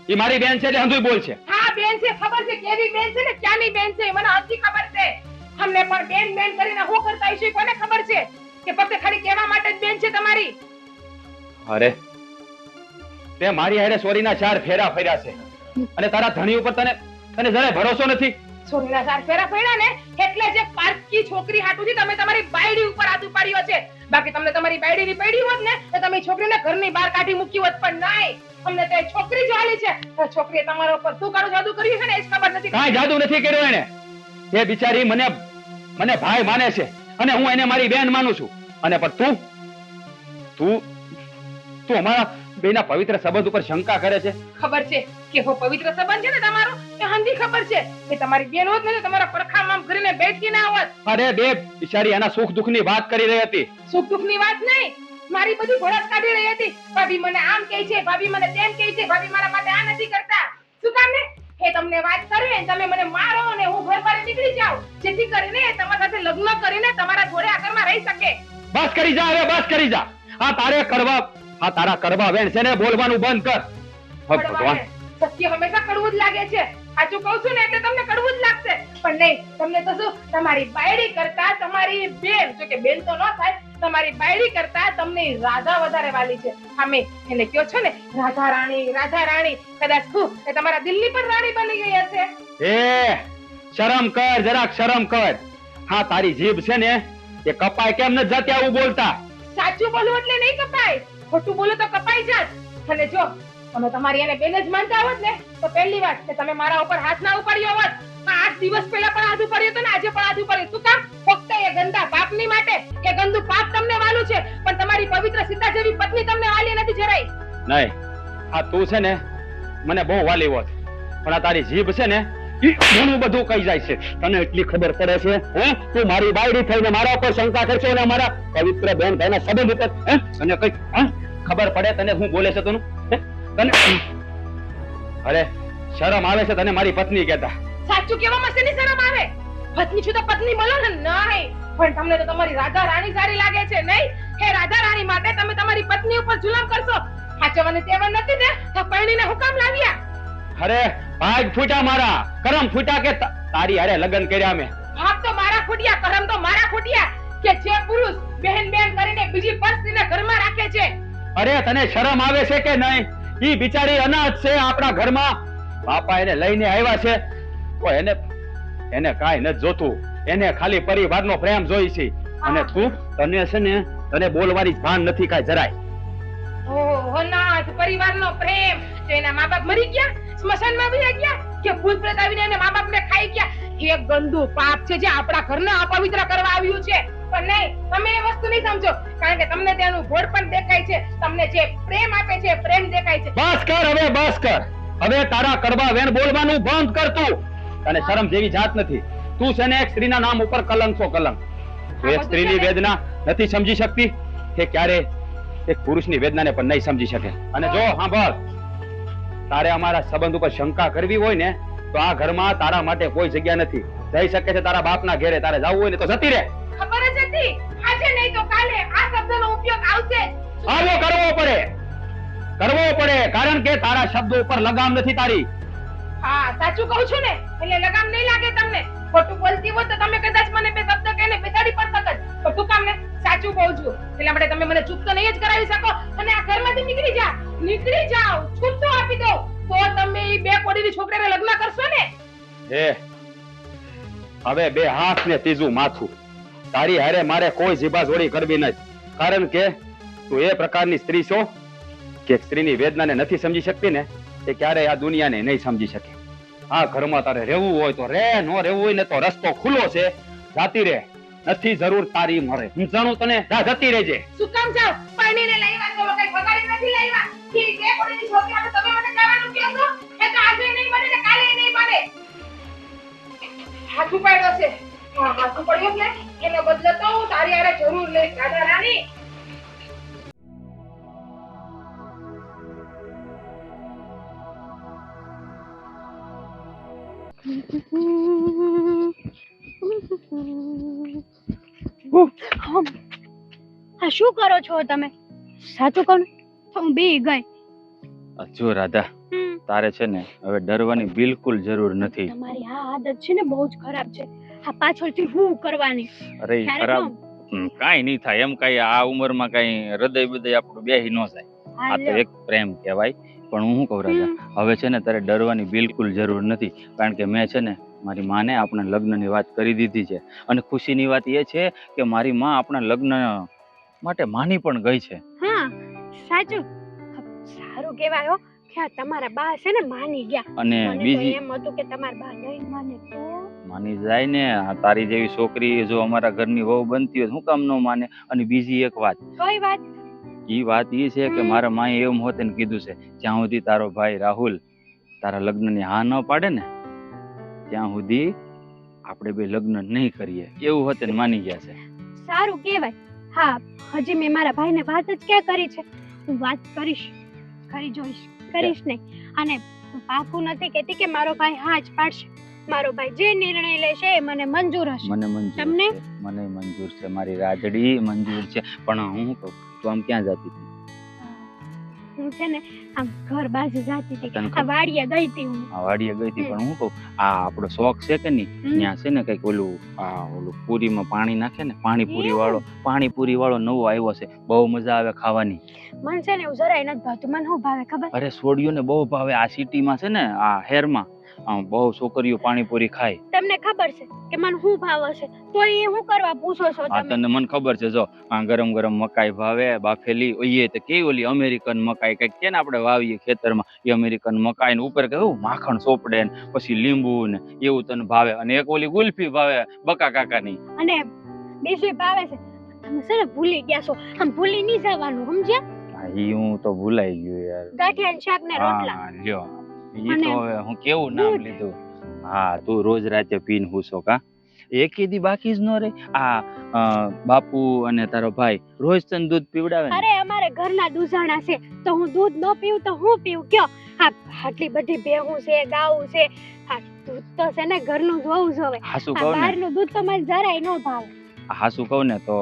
Speaker 7: એ મારી બેન છે એટલે હંધુય બોલ છે.
Speaker 3: હા બેન છે, ખબર છે કેવી બેન છે ને ક્યાંની બેન છે મને હજી ખબર છે. અમને પણ બેન બેન કરીને શું કરતા હશે કોને ખબર છે કે ફક્ત ખાલી કહેવા માટે જ બેન છે તમારી.
Speaker 7: અરે તે મારી હારે સોરીના 4 ફેરા ફર્યા છે અને તારા ધણી ઉપર તને જરાય ભરોસો નથી.
Speaker 3: છોરીના 4 ફેરા ફર્યા ને એટલે જે પારકી છોકરી હાટુથી તમે તમારી બાયડી ઉપર હાથ ઉપાડ્યો છે. બાકી તમને તમારી બાયડીની પડી હોત ને તો તમે છોકરીને ઘરની બહાર કાઢી મૂકી હોત, પણ નહીં, અમને તો છોકરી જ વાલી છે. તો છોકરીએ તમારા ઉપર શું કાળું જાદુ કર્યું છે ને એ જ ખબર નથી.
Speaker 7: કાંઈ જાદુ નથી કર્યો એને. એ બિચારી મને ભાઈ માને છે અને હું એને મારી બેન માનું છું. અને પણ તું અમારા બેના પવિત્ર સંબંધ ઉપર શંકા કરે છે.
Speaker 3: ખબર છે કે હો પવિત્ર સંબંધ છે ને તમારો એ હંધી ખબર છે કે તમારી બેન હોત ને તો તમારા પડખામાં કરીને બેઠી ના હોત.
Speaker 7: અરે બે બિચારી એના સુખ દુઃખની વાત કરી રહી હતી.
Speaker 3: સુખ દુઃખની વાત નહીં, મારી બધી ભરત કાઢી રહી હતી. ભાભી મને આમ કહે છે, ભાભી મને તેમ કહે છે, ભાભી મારા માટે આ નથી કરતા. શું કામ ને એ તમને વાત કરે તમે મને મારો અને હું ઘર બહાર નીકળી જાઉં, જેથી કરીને તમારા સાથે લગ્ન કરીને તમારા જોડે આ ઘરમાં રહી શકે.
Speaker 7: બસ કરી જા, હવે બસ કરી જા. તારા કડવા વેણ છે ને બોલવાનું બંધ કર. ભગવાન,
Speaker 3: સત્ય હંમેશા કડવું જ લાગે છે. સાચું કહું છું ને એટલે તમને કડવું જ લાગશે, પણ નહીં, તમને તો શું તમારી બાયડી કરતા તમારી બેન, જો કે બેન તો ન થાય, તમારી બાયડી કરતા તમને રાધા વધારે વાલી છે. અમે એને કયો છો ને રાધા રાણી, કદાચ એ તમારા દિલની પણ રાણી બની ગઈ હશે.
Speaker 7: એ શરમ કર, જરાક શરમ કર. હા, તારી જીભ છે ને એ કપાય કેમ ન જતી આવું બોલતા.
Speaker 3: સાચું બોલું એટલે નહીં કપાય, ખોટું બોલું તો કપાઈ જાત. અને જો તમે તમારી એને બેન જ માનતા હોત ને તો પહેલી વાત કે તમે મારા ઉપર હાથ ના ઉપાડ્યો હોત. 8 દિવસ પહેલા પણ હાથ ઉપાડ્યો તો ને આજે પણ હાથ ઉપાડ્યો. શું કામ? ફક્ત એ ગંદા પાપની માટે. એ ગંદુ પાપ તમને વાલું છે, પણ તમારી પવિત્ર સીતા જેવી પત્ની તમને વાલી નથી જરાય.
Speaker 7: નહીં, આ તું છે ને મને બહુ વાલી હોત, પણ આ તારી જીભ છે ને ઈ ઘણું બધું કહી જાય છે. તને એટલી ખબર પડે છે હે? તું મારી બાયડી થઈને મારા ઉપર શંકા કરશે અને મારા પવિત્ર બેન ભાઈના સંબંધ ઉપર હે? તને કઈ ખબર પડે તને હું બોલે છે તને? અરે શરમ આવે છે તને મારી પત્ની કહેતા?
Speaker 3: સાચું કહેવામાં શેની શરમ આવે? પત્ની છું તો પત્ની બોલો ને. નહીં, પણ તમને તો તમારી રાધા રાણી સારી લાગે છે. નહીં, હે રાધા રાણી માટે તમે તમારી પત્ની ઉપર જુલમ કરશો. સાચવવાની તેવર નથી ને તો પરણીને હુકમ લાવ્યા.
Speaker 7: અરે ભાગ ફૂટા મારા, કરમ ફૂટા કે તારી હારે લગ્ન કર્યા મેં.
Speaker 3: ભાગ તો મારા ફૂટ્યા, કરમ તો મારા ફૂટ્યા કે જે પુરુષ બહેન કરીને બીજી પત્નીને ઘરમાં રાખે છે.
Speaker 7: અરે તને શરમ આવે છે કે નહીં? ઈ બિચારી અનાથ છે આપણા ઘરમાં. બાપા એને લઈને આવ્યા છે તો એને કાંઈ નથી જોતું. એને ખાલી પરિવારનો પ્રેમ જોઈ છે. અને તને છે ને તને બોલવાની ભાન નથી કાંઈ જરાય.
Speaker 3: ઓહો નાથ, પરિવારનો પ્રેમ તો એના મા બાપ મરી ગયા, સ્મશાનમાં વહી ગયા કે ભૂત પ્રેત આવીને એના મા બાપને ખાઈ ગયા. એ ગંદુ પાપ છે જે આપણા ઘરને અપવિત્ર કરવા આવ્યું છે. પણ નહીં, તમે એ વસ્તુ નહીં સમજો, કારણ કે તમને તેનું ઘોડ પણ દેખાય છે, તમને જે પ્રેમ આપે છે પ્રેમ દેખાય છે.
Speaker 7: બસ કર, હવે બસ કર. હવે તારા કડવા વેણ બોલવાનું બંધ કર તું. તને શરમ જેવી જાત નથી. તું છે ને એક સ્ત્રીના નામ ઉપર કલંક છો, કલંક. તું એક સ્ત્રીની વેદના નથી સમજી શકતી કે ક્યારે એક પુરુષની વેદનાને પણ નહીં સમજી શકે. અને જો સાંભળ, તારે અમારા સંબંધ ઉપર શંકા કરવી હોય ને તો આ ઘરમાં તારા માટે કોઈ જગ્યા નથી. જઈ શકે છે તારા બાપના ઘરે. તારે જવું હોય ને તો જતી રહે.
Speaker 3: ખબર જ હતી, આજે નહીં તો કાલે આ શબ્દનો ઉપયોગ આવશે.
Speaker 7: આવો કરવો પડે, કારણ કે તારા શબ્દો ઉપર લગામ નથી તારી.
Speaker 3: હા, સાચું કહું છું ને એટલે લગામ નહીં લાગે તમને. ખોટું બોલતી હોય તો તમે કદાચ મને બે શબ્દ કહીને બેસાડી પણ શકત, પણ તું કામ ને સાચું કહું છું એટલે માટે તમે મને ચૂપ તો નહીં જ કરાવી શકો. અને આ ઘરમાંથી નીકળી જાઓ, છૂટો આપી દો તો તમે એ બે કોડીની છોકરીને લગ્ન કરશો ને.
Speaker 7: હવે બે હાથ ને ત્રીજું માથું. તારી હારે મારે કોઈ જીભા જોડી કરવી નથી, કારણ કે તું એ પ્રકારની સ્ત્રી છો કે સ્ત્રીની વેદનાને નથી સમજી શકતી ને એ ક્યારેય આ દુનિયાને નહીં સમજી શકે. આ ઘરમાં તારે રહેવું હોય તો રે, ન રહેવું હોય ને તો રસ્તો ખુલ્લો છે, જાતી રે. નથી જરૂર તારી મરે. હું જાણું તને, જતી રહેજે.
Speaker 3: શું કામ જાવ? પાણીને લાવ્યા તો કઈ બગાડી નથી લાવ્યા. કે બે કોડીની છોકરી આપણે તમે મને જવાનું કહો છો એ તો આજે નહીં બને ને કાલે નહીં બને. હાથ ઉપાડ્યો છે. હા, હાથ ઉપાડ્યો ને એનો બદલો તો હું તારી હારે જરૂર લઈશ રાધા રાણી.
Speaker 4: આ શું કરો છો તમે? સાચું કહો તો હું બી ગઈ.
Speaker 7: જો રાધા,
Speaker 5: તારે છે ને હવે ડરવાની બિલકુલ જરૂર નથી.
Speaker 4: તમારી આ આદત છે ને બહુ જ ખરાબ છે. આ પાછળથી હું કરવાની
Speaker 5: અરે ઈ
Speaker 4: ક્યારેક
Speaker 5: ખરાબ
Speaker 4: ન.
Speaker 5: કાંઈ નહીં થાય એમ, કાંઈ આ ઉંમરમાં કાંઈ હૃદય બદય આપણું બેહી ન જાય. આ
Speaker 4: હા,
Speaker 5: તો
Speaker 4: લ્યો.
Speaker 5: એક પ્રેમ કહેવાય. પણ હું શું કહું રાજા, હવે છે ને તારે ડરવાની બિલકુલ જરૂર નથી. કારણ કે મેં છે ને મારી માને આપણા લગ્નની વાત કરી દીધી છે. અને ખુશીની વાત એ છે કે મારી માં આપણા લગ્ન માટે માની પણ ગઈ છે.
Speaker 4: હા સાચું. સારું કહેવાય હો કે આ તમારા બા છે ને માની ગયા.
Speaker 5: અને
Speaker 4: મને તો
Speaker 5: બીજી
Speaker 4: એમ હતું કે તમારા બા નહીં માને તો.
Speaker 5: માની જાય ને, આ તારી જેવી છોકરી જો અમારા ઘરની વહુ બનતી હોય શું કામ ન માને? અને બીજી એક વાત,
Speaker 4: કઈ વાત?
Speaker 5: ઈ વાત ઈ છે કે મારા માએ એવું હોતે ને કીધું છે, જ્યાં સુધી તારો ભાઈ રાહુલ તારા લગ્નની હા ન પાડે ને ત્યાં સુધી આપણે બે લગ્ન નહીં કરીએ, એવું હોતે ને માની ગયા છે.
Speaker 4: સારું કહેવાય. હા, હજી મેં મારા ભાઈને વાત જ ક્યાં કરી છે. હું વાત કરીશ, કરી જોઈશ, કરીશ નહીં. અને હું પાકું નથી કહેતી કે મારો ભાઈ હા જ પાડશે. મારો ભાઈ જે નિર્ણય લેશે એ મને મંજૂર હશે.
Speaker 5: મને મંજૂર
Speaker 4: તમને?
Speaker 5: છે, મને મંજૂર છે, મારી રાજડી મંજૂર છે. પણ હું શું કહું, તું આમ ક્યાં જતી હતી?
Speaker 4: હું છે ને આમ ઘર બાજુ જાતી હતી.
Speaker 5: તને
Speaker 4: આ વાડીએ ગઈ હતી હું.
Speaker 5: આ વાડીએ ગઈ હતી. પણ હું કહું, આ આપણો શોખ છે કે નહીં, ત્યાં છે ને કઈક ઓલું પૂરીમાં પાણી નાખે ને, પાણીપુરી વાળો નવો આવ્યો છે. બહુ મજા આવે ખાવાની.
Speaker 4: મને છે ને એવું જરાય નથી ભાવતું. મને શું ભાવે ખબર?
Speaker 5: અરે છોડીઓ ને બહુ ભાવે. આ સિટીમાં છે ને, આ શહેરમાં બહુ છોકરીઓ પાણીપુરી ખાય.
Speaker 4: તમને ખબર છે કે મને શું ભાવે છે? તો એ શું કરવા પૂછો છો
Speaker 5: આ
Speaker 4: તમે?
Speaker 5: તને મને ખબર છે. જો આ ગરમ ગરમ મકાઈ ભાવે, બાફેલી. ઓય તે કેવી ઓલી અમેરિકન મકાઈ કઈક કે ને આપણે વાવીએ ખેતરમાં, એ અમેરિકન મકાઈ ને ઉપર કેવું માખણ સોપડે ને પછી લીંબુ ને એવું તને ભાવે. અને એક ઓલી ગુલ્ફી ભાવે બકા કાકાની.
Speaker 4: અને બીજું ભાવે છે. તમે છે ને ભૂલી ગયા છો. આમ ભૂલી નહીં જવાનું, સમજ્યા?
Speaker 5: ઈ હું તો ભૂલાઈ ગયો યાર.
Speaker 4: ગાંઠિયા ને શાક ને રોટલા.
Speaker 5: હા લ્યો, ઈ તો હવે હું કેવું નામ લીધું. હા, તું રોજ રાતે પીને હુંસો કા? એકે દી બાકી જ ન રહે. આ બાપુ અને તારો ભાઈ રોજ તને દૂધ પીવડાવે ને?
Speaker 4: અરે અમારે ઘરના દૂધાણા છે તો હું દૂધ ન પીવું તો હું પીવું કયો? હા, આટલી બધી ભેહું છે, ગાવું છે. હા, દૂધ તો છે ને ઘરનું જ હોવું જોઈએ.
Speaker 5: હાસુ
Speaker 4: આ
Speaker 5: કહું ને,
Speaker 4: બહારનું દૂધ તો મને જરાય ન ભાવે.
Speaker 5: હાસુ કહું ને તો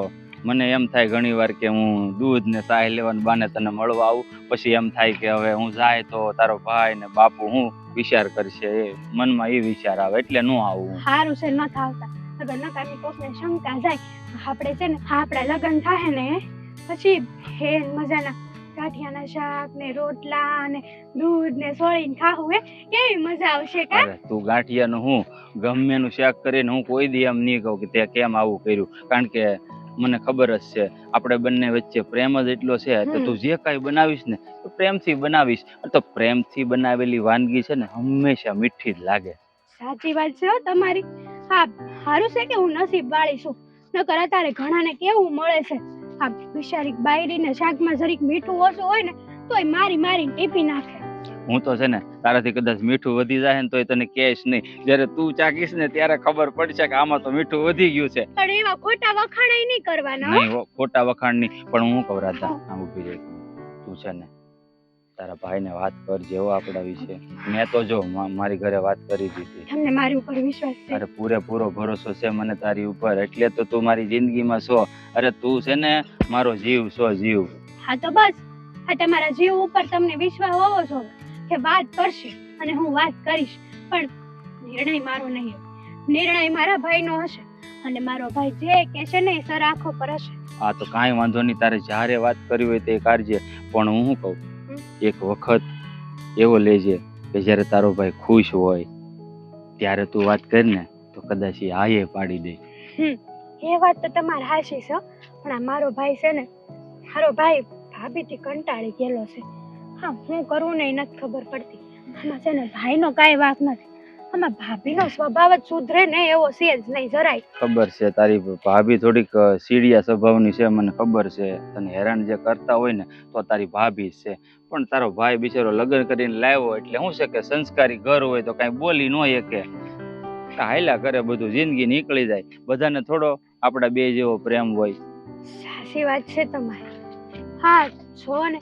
Speaker 5: મને એમ થાય ઘણી વાર કે હું દૂધ ને સાહ લેવાનું બાને તને મળવા આવું. પછી એમ થાય કે હવે હું જાય તો તારો ભાઈ ને બાપુ હું વિચાર કરશે, એ મનમાં એ વિચાર આવે એટલે ન આવું.
Speaker 4: સારું છે ન થાવતા. અગર નકામી કોકને શંકા જાય. આપણે છે ને આપણા લગ્ન થાય ને પછી હે મજાના ગાંઠિયાના શાક ને રોટલા ને દૂધ ને સોળીને ખાવું કેવી મજા આવશે કા?
Speaker 5: અરે તું ગાંઠિયાનું હું ગમે નું શાક કરીને હું કોઈ દી એમ નહીં કહું કે તે કેમ આવું કર્યું. કારણ કે મને ખબર જ છે આપણે બંને વચ્ચે પ્રેમ જ એટલો છે. તો તું જે કાંઈ બનાવીશ ને તો પ્રેમથી બનાવીશ. તો પ્રેમથી બનાવેલી વાનગી છે ને હંમેશા મીઠી જ લાગે.
Speaker 4: સાચી વાત છે હો તમારી. હા, સારું છે કે હું નસીબ વાળી છું. નકર અત્યારે ઘણાને કેવું મળે છે, આ બિચારી બાયરીને શાકમાં જરીક મીઠું ઓછું હોય ને તોય મારીને ટીપી નાખે.
Speaker 5: હું તો છે ને તારાથી કદાચ મીઠું વધી જાય ને તો તને કહેશ નહીં. જ્યારે તું ચાખીશ ને ત્યારે ખબર પડશે કે આમાં તો મીઠું વધી ગયું છે.
Speaker 4: પણ એવા ખોટા વખાણ નહીં કરવાના.
Speaker 5: નહીં ખોટા વખાણ નહીં. પણ હું કહું રાધા, આમ ઊભી રહે. તું છે ને તારા ભાઈને વાત કરજે હો આપણા વિશે. મેં તો જો મારી ઘરે વાત કરી દીધી.
Speaker 4: તમને મારી ઉપર વિશ્વાસ છે?
Speaker 5: અરે પૂરેપૂરો ભરોસો છે મને તારી ઉપર. એટલે તો તું મારી જિંદગીમાં છો. અરે તું છે ને મારો જીવ છો, જીવ.
Speaker 4: હા તો બસ, આ તમારા જીવ ઉપર તમને વિશ્વાસ હોવો જોઈએ કે વાત કરશે અને હું વાત કરીશ. પણ નિર્ણય મારો નહીં, નિર્ણય મારા ભાઈનો હશે. અને મારો ભાઈ જે કહેશે ને એ સર આંખો પર હશે.
Speaker 5: હા તો કાંઈ વાંધો નહીં, તારે જ્યારે વાત કરવી હોય તે કાઢજે. પણ હું શું કહું, એક વખત એવો લેજે કે જ્યારે તારો ભાઈ ખુશ હોય ત્યારે તું વાત કર ને તો કદાચ એ હાયે પાડી દે.
Speaker 4: એ વાત તો તમારે હાચી છે. પણ આ મારો ભાઈ છે ને, મારો ભાઈ ભાભીથી કંટાળી ગયેલો છે. હા, હું કરું ને એ નથી ખબર પડતી. આમાં છે ને ભાઈનો કાંઈ વાંક નથી. આમાં ભાભીનો સ્વભાવ જ સુધરે ને એવો છે જ નહીં જરાય.
Speaker 5: ખબર છે તારી ભાભી થોડીક સીડિયા સ્વભાવની છે, મને ખબર છે. તને હેરાન જે કરતા હોય ને તો તારી ભાભી જ છે. પણ તારો ભાઈ બિચારો લગ્ન કરીને લાવ્યો એટલે શું છે કે સંસ્કારી ઘર હોય તો કાંઈ બોલી ન શકે. હાયલા કરે બધું, જિંદગી નીકળી જાય. બધાને થોડો આપણા બે જેવો પ્રેમ હોય.
Speaker 4: સાચી વાત છે તમારી. હા જો ને,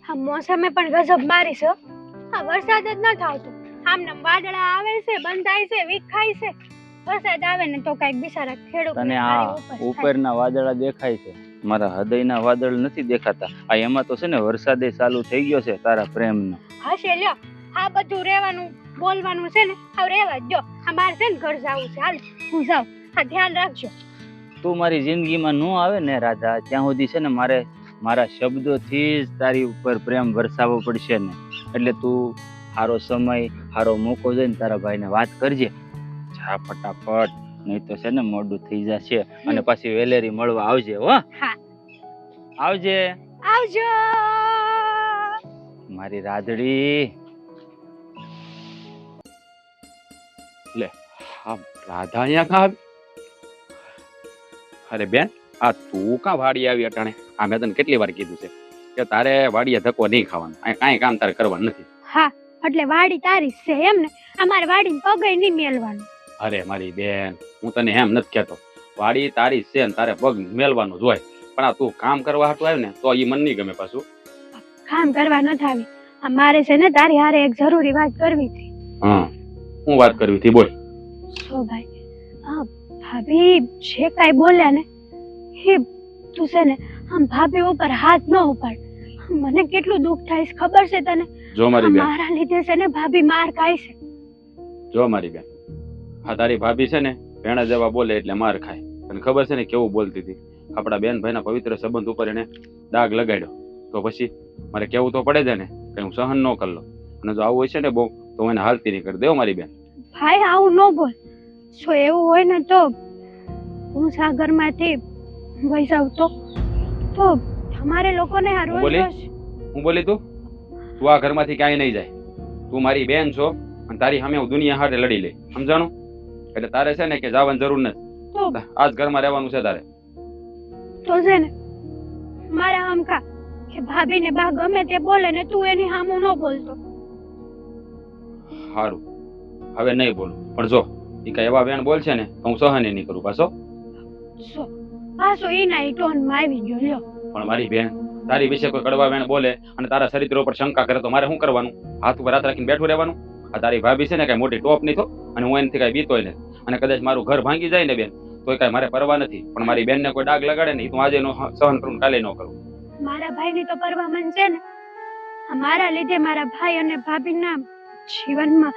Speaker 4: આ મોસમે પણ ગજબ મારી છે. હા, વરસાદ જ ન આવતો. આમનામ વાદળા આવે છે, બંધાય છે, વિખાય છે. વરસાદ આવે ને તો કઈક બિચારા ખેડૂત
Speaker 5: તને આ ઉપરના વાદળા દેખાય છે, મારા હૃદયના વાદળ નથી દેખાતા. આ એમાં તો છે ને વરસાદે ચાલુ થઈ ગયો છે તારા પ્રેમનો.
Speaker 4: હશે લ્યો. આ બધું રહેવાનું બોલવાનું છે ને હવે રહેવા જ દો. આ મારે છે ને ઘર જાવું છે. હાલ હું જાઉં. આ ધ્યાન રાખજો.
Speaker 8: તું મારી જિંદગીમાં ન આવે ને રાધા, ત્યાં સુધી છે ને મારે મારા શબ્દોથી જ તારી ઉપર પ્રેમ વરસાવવો પડશે ને. એટલે તું સારો સમય સારો મોકો જોઈને તારા ભાઈને વાત કરજે. જા ફટાફટ, નહીં તો છે ને મોડું થઈ જશે. અને પાછી વેલેરી મળવા આવજે હો.
Speaker 4: હા
Speaker 8: આવજે
Speaker 4: આવજો.
Speaker 8: મારી રાધડી.
Speaker 7: આ રાધા અહીંયા કાં આવી? અરે બેન, આ તું કાં વાડી આવી અટાણે? આ મેં તને કેટલી વાર કીધું છે કે તારે વાડીએ ધક્કો નહીં ખાવાનો, અહીં કાંઈ કામ તારે કરવાનું નથી.
Speaker 4: હા એટલે વાડી તારી જ છે એમ ને? અમારે વાડીને પગે નહીં મેલવાનું.
Speaker 7: અરે મારી બેન, હું તને એમ નથી કહેતો, વાડી તારી જ છે ને તારે પગ મેલવાનું જ હોય. પણ આ તું કામ કરવા હાટું આવ્યું ને તો એ મન નહીં ગમે પાછું.
Speaker 4: કામ કરવા નથી આવી. અમારે છે ને તારી હારે એક જરૂરી વાત કરવી હતી.
Speaker 7: હા, હું વાત કરવી હતી, બોલ.
Speaker 4: સો ભાઈ, આ ભાભી જે કાંઈ બોલ્યા ને એ તું છે ને આમ ભાભી ઉપર હાથ ન ઉપાડ. મને કેટલું દુઃખ થાય છે ખબર છે તને?
Speaker 7: જો મારી બેન,
Speaker 4: મારા લીધે છે ને ભાભી માર ખાય છે.
Speaker 7: જો મારી બેન, આ તારી ભાભી છે ને ભેણા જેવા બોલે એટલે માર ખાય. તને ખબર છે ને કેવું બોલતી હતી? આપણા બેન ભાઈના પવિત્ર સંબંધ ઉપર એને દાગ લગાડ્યો. તો પછી મારે કેવું તો પડે છે ને કે હું સહન ન કરી લો. અને જો આવું હોય છે ને બહુ, તો હું એને હાલતી નહીં કરી દેવો મારી બેન.
Speaker 4: ભાઈ આવું ન બોલ. જો એવું હોય ને તો હું સાગરમાંથી વહી જાઉં તો તમારે લોકોને આ રોજ
Speaker 7: બોલી?
Speaker 4: રોજ
Speaker 7: હું બોલી તું આ ઘરમાંથી ક્યાંય નહીં જાય. તું મારી બેન છો અને તારી સામે હું દુનિયા હારે લડી લે, સમજાણું? એટલે તારે છે ને કે જવાની જરૂર નથી.
Speaker 4: તો
Speaker 7: આ જ ઘરમાં રહેવાનું છે તારે.
Speaker 4: તો છે ને મારા આમ કા કે ભાભી ને બા ગમે તે બોલે ને તું એની સામું ન બોલતો.
Speaker 7: સારું, હવે નહીં બોલું. પણ જો એ કઈ એવા બેન બોલ છે ને તો હું સહન નહીં કરું પાછો.
Speaker 4: પાછો એના ટોન માં આવી ગયો લ્યો.
Speaker 7: પણ મારી બેન, તારી વિશે કોઈ કડવા બેન બોલે અને તારા ચરિત્ર ઉપર શંકા કરે તો મારે શું કરવાનું? હાથ ઉપર હાથ રાખીને બેઠું રહેવાનું? આ તારી ભાભી છે ને કઈ મોટી ટોપ નહીં થો, અને હું એનાથી કઈ બીતોય ને. અને કદાચ મારું ઘર ભાંગી જાય ને બેન તો કઈ મારે પરવા નથી. પણ મારી બેન ને કોઈ ડાઘ લગાડે ને તો આજે નો સહન કરું, કાલે ન કરું.
Speaker 4: મારા ભાઈ ની તો પરવા મન છે ને. આ મારા લીધે મારા ભાઈ અને ભાભીના જીવનમાં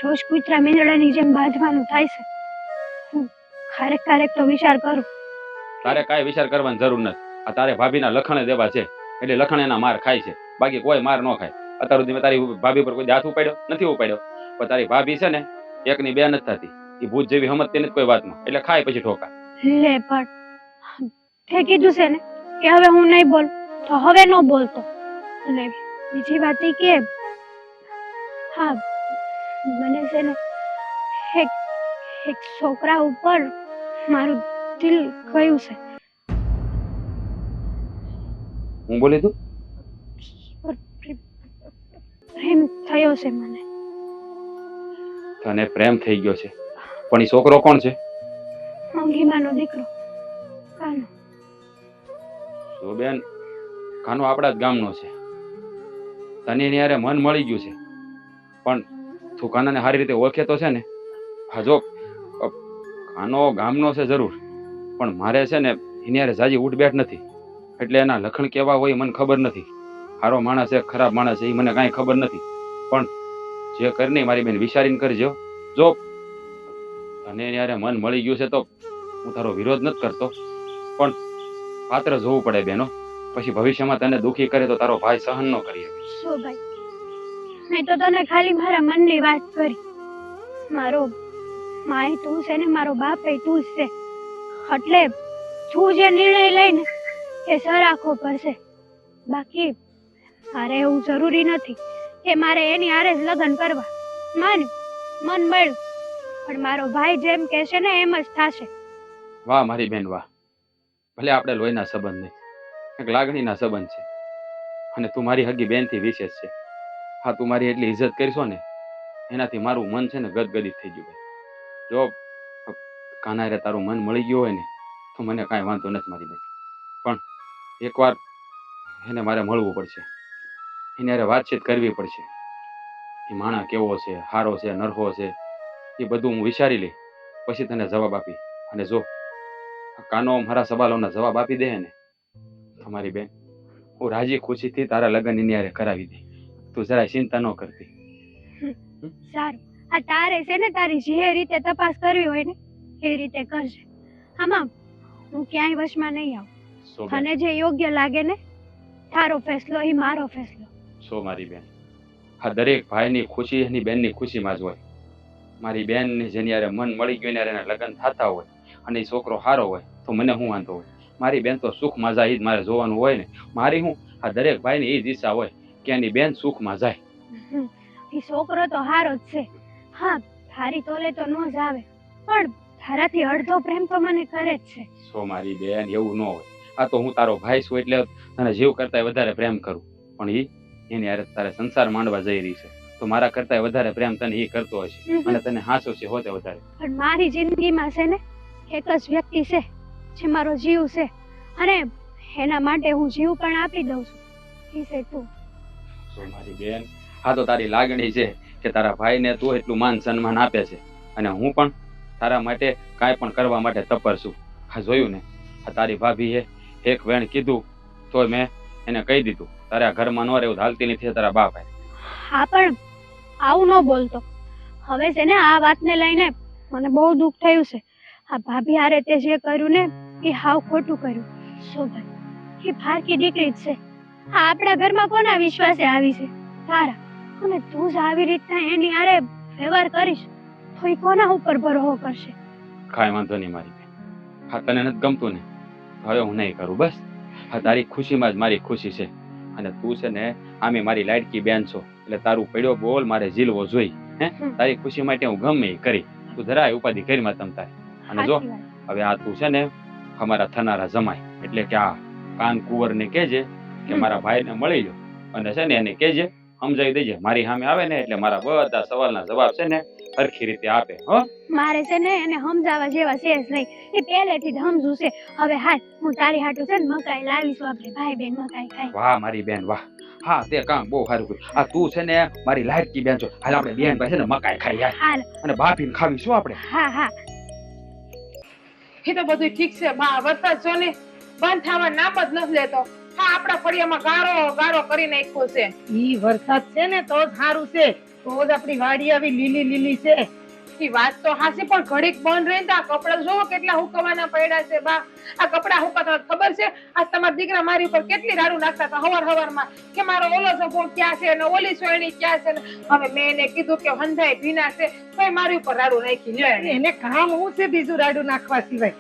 Speaker 4: રોજ કૂતરા મીંદડાની જેમ બાંધવાનું થાય છે. હું ક્યારેક તો વિચાર કરું.
Speaker 7: તારે કાંઈ વિચાર કરવાની જરૂર નથી. આ તારે ભાભીના લખણ દેવા છે એટલે લખણ એના માર ખાય છે, બાકી કોઈ માર ન ખાય. અત્યાર સુધી મેં તારી ભાભી પર કોઈ હાથ ઉપાડ્યો નથી ઉપાડ્યો. પણ તારી ભાભી છે ને એકની બે નથી થતી. એ ભૂત જેવી સમજતી નથી કોઈ વાતમાં, એટલે ખાય પછી ઠોકા.
Speaker 4: લે પણ તે કીધું છે ને કે હવે હું નહીં બોલ, તો હવે ન બોલતો. અને બીજી વાત એ કે હા મને છે ને એક છોકરા ઉપર મારું દિલ ગયું છે.
Speaker 7: હું બોલી તું?
Speaker 4: પ્રેમ થયો છે મને.
Speaker 7: તને પ્રેમ થઈ ગયો છે? પણ એ છોકરો કોણ છે?
Speaker 4: અંગીમાનો દીકરો કાનો.
Speaker 7: તો બેન, કાનો આપણા જ ગામનો છે. તને એની હારે મન મળી ગયું છે, પણ તું કાનાને સારી રીતે ઓળખે તો છે ને? હા જો, કાનો ગામનો છે જરૂર, પણ મારે છે ને એની હારે જાજી ઉઠબેઠ નથી. એટલે એના લખણ કેવા હોય મને ખબર નથી. સારો માણસ છે ખરાબ માણસ છે એ મને કાંઈ ખબર નથી. પણ જે કરી મારી બેન વિચારીને કરજો. જો તને એની હારે મન મળી ગયું છે તો હું તારો વિરોધ નથી કરતો, પણ પાત્ર જોવું પડે બેનો. પછી ભવિષ્યમાં તને દુખી કરે તો તારો ભાઈ સહન ન કરી શકે.
Speaker 4: શું ભાઈ, મેં તો તને ખાલી મારા મનની વાત કરી. મારો માય તું છે ને મારો બાપ તું જ છે. એટલે તું જે નિર્ણય લઈને એ સરાખો પડશે. બાકી મારે એવું જરૂરી નથી કે મારે એની હારે જ લગ્ન કરવા. મન મળ્યું પણ મારો ભાઈ જેમ કહેશે ને એમ જ થશે.
Speaker 7: વાહ મારી બેન વાહ. ભલે આપણે લોહીના સંબંધ નહીં, એક લાગણીના સંબંધ છે. અને તું મારી હગી બેનથી વિશેષ છે. હા, તું મારી એટલી ઇજ્જત કરીશો ને એનાથી મારું મન છે ને ગદગદિત થઈ ગયું. જો કાનારે તારું મન મળી ગયું હોય ને તો મને કાંઈ વાંધો નથી મારી બેન. પણ એકવાર એને મારે મળવું પડશે, એને હારે વાતચીત કરવી પડશે. એ માણા કેવો છે, હારો છે, નરહો છે, એ બધું હું વિચારી લઈ પછી તને જવાબ આપી. અને જો કાનો મારા સવાલોના જવાબ આપી દે ને તમારી બેન, હું રાજી ખુશીથી તારા લગ્ન એની હારે કરાવી દે. તું જરાય ચિંતા ન કરતી.
Speaker 4: સારું, આ તારે છે ને તારી જે રીતે તપાસ કરવી હોય ને એ રીતે કરજે. આમાં હું ક્યાંય વશમાં નહીં આવું.
Speaker 7: સો બેન,
Speaker 4: અને જે યોગ્ય લાગે ને તારો ફેસલો એ મારો ફેસલો.
Speaker 7: સો મારી બેન, આ દરેક ભાઈની ખુશી એની બેનની ખુશીમાં જ હોય. મારી બેનને જેની યારે મન મળી ગયું ને યારે એના લગ્ન થતા હોય અને એ છોકરો સારો હોય તો મને શું વાંધો હોય? મારી બેન તો સુખમાં જાય એ જ મારે જોવાનું હોય ને. મારી હું આ દરેક ભાઈની એ જ ઈચ્છા હોય કે એની બેન સુખમાં જાય.
Speaker 4: એ છોકરો તો હારો જ છે. હા, તારી તોલે તો ન જ આવે, પણ તારાથી અડધો પ્રેમ તો મને કરે જ છે.
Speaker 7: સો મારી બેન, એવું ન હોય. આ તો હું તારો ભાઈ છું એટલે તને જીવ કરતા વધારે પ્રેમ કરું, પણ એની યારે તારે સંસાર માંડવા જઈ રહી છે તો મારા કરતા વધારે પ્રેમ તને એ કરતો હશે અને તને હાસો છે હોતે વધારે.
Speaker 4: પણ મારી જિંદગીમાં છે ને એક જ વ્યક્તિ છે જે મારો જીવ છે, અને એના માટે હું જીવ પણ આપી દઉં છું. એ છે તું.
Speaker 7: સો મારી બેન, આ તો તારી લાગણી છે કે તારા ભાઈને તું એટલું માન સન્માન આપે છે અને હું પણ તારા માટે કાંઈ પણ કરવા માટે તત્પર છું. આ જોયું ને, આ તારી ભાભીએ એક વેણ કીધું તો મેં એને કહી દીધું તારે આ ઘરમાં ન રહેવું, હાલતી નથી તારા બાપ.
Speaker 4: હા, પણ આવું ન બોલતો. હવે છે ને આ વાતને લઈને મને બહુ દુઃખ થયું છે. આ ભાભી હારે તે જે કર્યું ને એ હાવ ખોટું કર્યું. શોભાઈ, એ ભારકી દીકરી જ છે. આ આપણા ઘરમાં કોના વિશ્વાસે આવી છે? તારા. અને તું જ આવી રીતના એની હારે વ્યવહાર કરીશ તો એ કોના ઉપર ભરોસો કરશે?
Speaker 7: કાંઈ વાંધો નહીં મારી બેન, હા તને નથી ગમતું ને હવે હું નહીં કરું. બસ હા, તારી ખુશીમાં જ મારી ખુશી છે અને તું છે ને આમે મારી લાડકી બેન છો એટલે તારું પડ્યો બોલ મારે ઝીલવો જોઈ. તારી ખુશી માટે હું ગમે એ કરી. તું જરાય ઉપાધિ કરીમાં તમ તારે. અને જો હવે આ તું છે ને અમારા થનારા જમાય એટલે કે આ કાન કુંવરને કહેજે કે મારા ભાઈને મળી લો અને છે ને એને કહેજે સમજાવી દેજે મારી સામે આવે ને એટલે મારા બધા સવાલના જવાબ છે ને સરખી રીતે આપે. હો,
Speaker 4: મારે છે ને એને સમજાવવા જેવા છે જ નહીં. એ પહેલેથી જ સમજુ છે. હવે હાલ હું તારી હાટુ છે ને મકાઈ લાવીશું, આપણે ભાઈ બેન મકાઈ ખાઈ.
Speaker 7: વાહ મારી બેન વાહ. હા, તે કામ બહુ સારું કર્યું. આ તું છે ને મારી લાડકી બેન છો. હાલ આપણે બેન ભાઈ છે ને મકાઈ ખાઈ યાર,
Speaker 4: હાલ.
Speaker 7: અને ભાભીને ખાવીશું આપણે.
Speaker 4: હા હા,
Speaker 3: એ તો બધું ઠીક છે બા, વરસાદ જો ને બંધ થવા નામ જ નથી લેતો. હા, આપણા ફળિયામાં ગારો ગારો કરી નાખ્યો છે.
Speaker 2: ઈ વરસાદ છે ને તો જ સારું છે, તો જ આપણી વાડી આવી લીલી લીલી છે.
Speaker 3: ઈ વાત તો હાસી, પણ ઘડીક બંધ રહીને તો આ કપડા જોવો કેટલા હુકવાના પડ્યા છે બા. આ કપડા હુકાતા ખબર છે? આ તમારા દીકરા મારી ઉપર કેટલી રાડું નાખતા હતા હવાર કે મારો ઓલો સફો ક્યાં છે ને ઓલી સોયણી ક્યાં છે ને. હવે મેં એને કીધું કે હંધાઈ ભીના છે તો મારી ઉપર રાડું નાખી લે.
Speaker 2: એને કામ હું છે બીજું રાડું નાખવા સિવાય?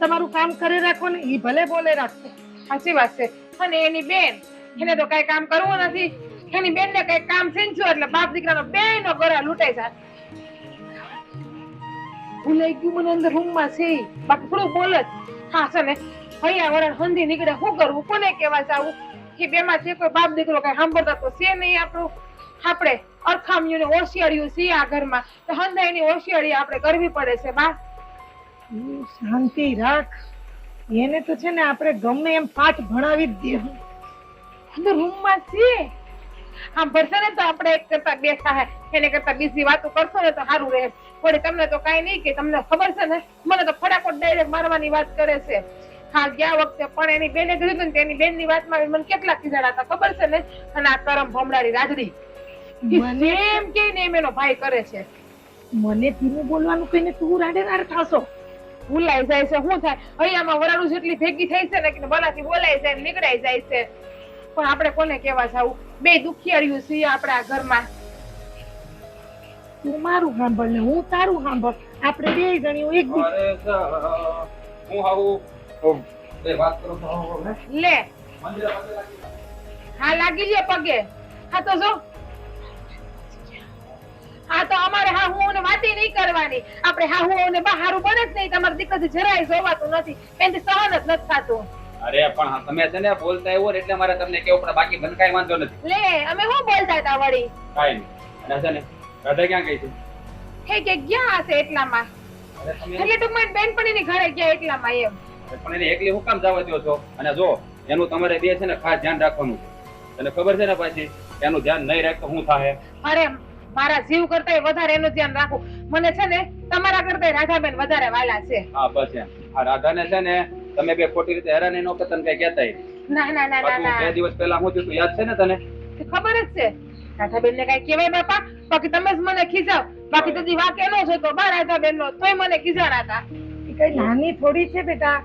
Speaker 2: તમારું કામ કરે રાખો ને, ઈ ભલે બોલે રાખો.
Speaker 3: સાચી વાત છે. અને એની બેન, એને તો કઈ કામ કરવું નથી. એની બેન ને કઈ કામ સેન્ચ્યું એટલે બાપ દીકરાનો બેયનો ગળા લૂંટાઈ જાય. ભૂલાઈ ગયું મને અંદર રૂમ માં છે, બાકી થોડું બોલ જ. હા છે ને, ભૈયા વરણ હંધી નીકળે શું કરવું, કોને કેવા જાવું? એ બે માંથી કોઈ બાપ દીકરો કઈ સાંભળતા તો છે નહીં. આપણું આપણે અરખામ્યું ને ઓશિયાળ્યું છે આ ઘરમાં, તો હંધા એની ઓશિયાળી આપણે કરવી પડે છે બા.
Speaker 2: શાંતિ રાખ. એને તો છે ને આપણે ગમે એમ પાઠ ભણાવી જ દેવું.
Speaker 3: અંદર રૂમ માં છે, આમ ભરશે ને તો આપણે એક કરતા બે થાય, એને કરતા બીજી વાતો કરશો ને તો સારું રહે. વળી તમને તો કઈ નહીં કે તમને ખબર છે ને, મને તો ફટાફટ ડાયરેક્ટ મારવાની વાત કરે છે. હા, ગયા વખતે પણ એની બેને કીધું હતું ને, એની બેન ની વાતમાં મને કેટલા ખીજાડા હતા ખબર છે ને. અને આ કરમ ભમડાડી રાજડી એમ કે ને એમ એનો ભાઈ કરે છે.
Speaker 2: મને ધીમું બોલવાનું કહીને તું રાડે રાડ થાશો.
Speaker 3: ભૂલાઈ જાય છે. શું થાય, અહીંયામાં વરાળું જેટલી ભેગી થઈ છે ને કે બલાથી બોલાઈ જાય નીકળાઈ જાય છે. પણ આપણે કોને કેવા જાવું? બે દુખિયાળીઓ છીએ આપણા ઘરમાં.
Speaker 2: તું મારું સાંભળ ને હું તારું સાંભળ, આપણે બે જણીઓ એક
Speaker 7: હું આવું બે વાત કરો છો
Speaker 3: લે. હા, લાગી લે પગે. હા તો જો, હા તો અમારે હા હું વાતી નહીં કરવાની. આપણે હા હું બહારું બને જ નહીં. તમારી દીકરી જરાય જોવાતું નથી, એનાથી સહન જ નથી થતું.
Speaker 7: અરે પણ તમે છે ને બોલતા આવ્યો ને એટલે મારે તમને કેવું પડે, બાકી મને કાંઈ વાંધો નથી.
Speaker 3: લે, અમે શું બોલતા હતા વળી?
Speaker 7: કાંઈ નહીં. અને છે ને રાધા ક્યાં ગઈ છે?
Speaker 3: હે કે ગયા હશે એટલામાં. એટલે ટૂંકમાં બેનપણીની ઘરે ગયા એટલામાં એમ.
Speaker 7: પણ એને એકલી હું કામ જવા દો છો? અને જો એનું તમારે બે છે ને ખાસ ધ્યાન રાખવાનું છે. તને ખબર છે ને પાછી એનું ધ્યાન નહીં રાખતો શું થાય?
Speaker 3: અરે મારા જીવ કરતા વધારે એનું ધ્યાન રાખું. મને છે ને તમારા કરતા રાધાબેન વધારે વાલા છે.
Speaker 7: હા બસ એમ. આ રાધાને છે ને તમે બે ખોટી રીતે હેરાન ન કરતા, તને કઈ કહેતા
Speaker 3: ના ના ના ના ના.
Speaker 7: 2 દિવસ પહેલા હું થયું યાદ છે ને તને?
Speaker 3: ખબર જ છે. રાધાબેન ને કઈ કહેવાય બાપા? બાકી તમે જ મને ખીજાવ. બાકી તો જી વાકે નો જોતો બા રાધાબેન નો તોય મને ખીજાણા હતા.
Speaker 2: એ કઈ નાની થોડી છે બેટા,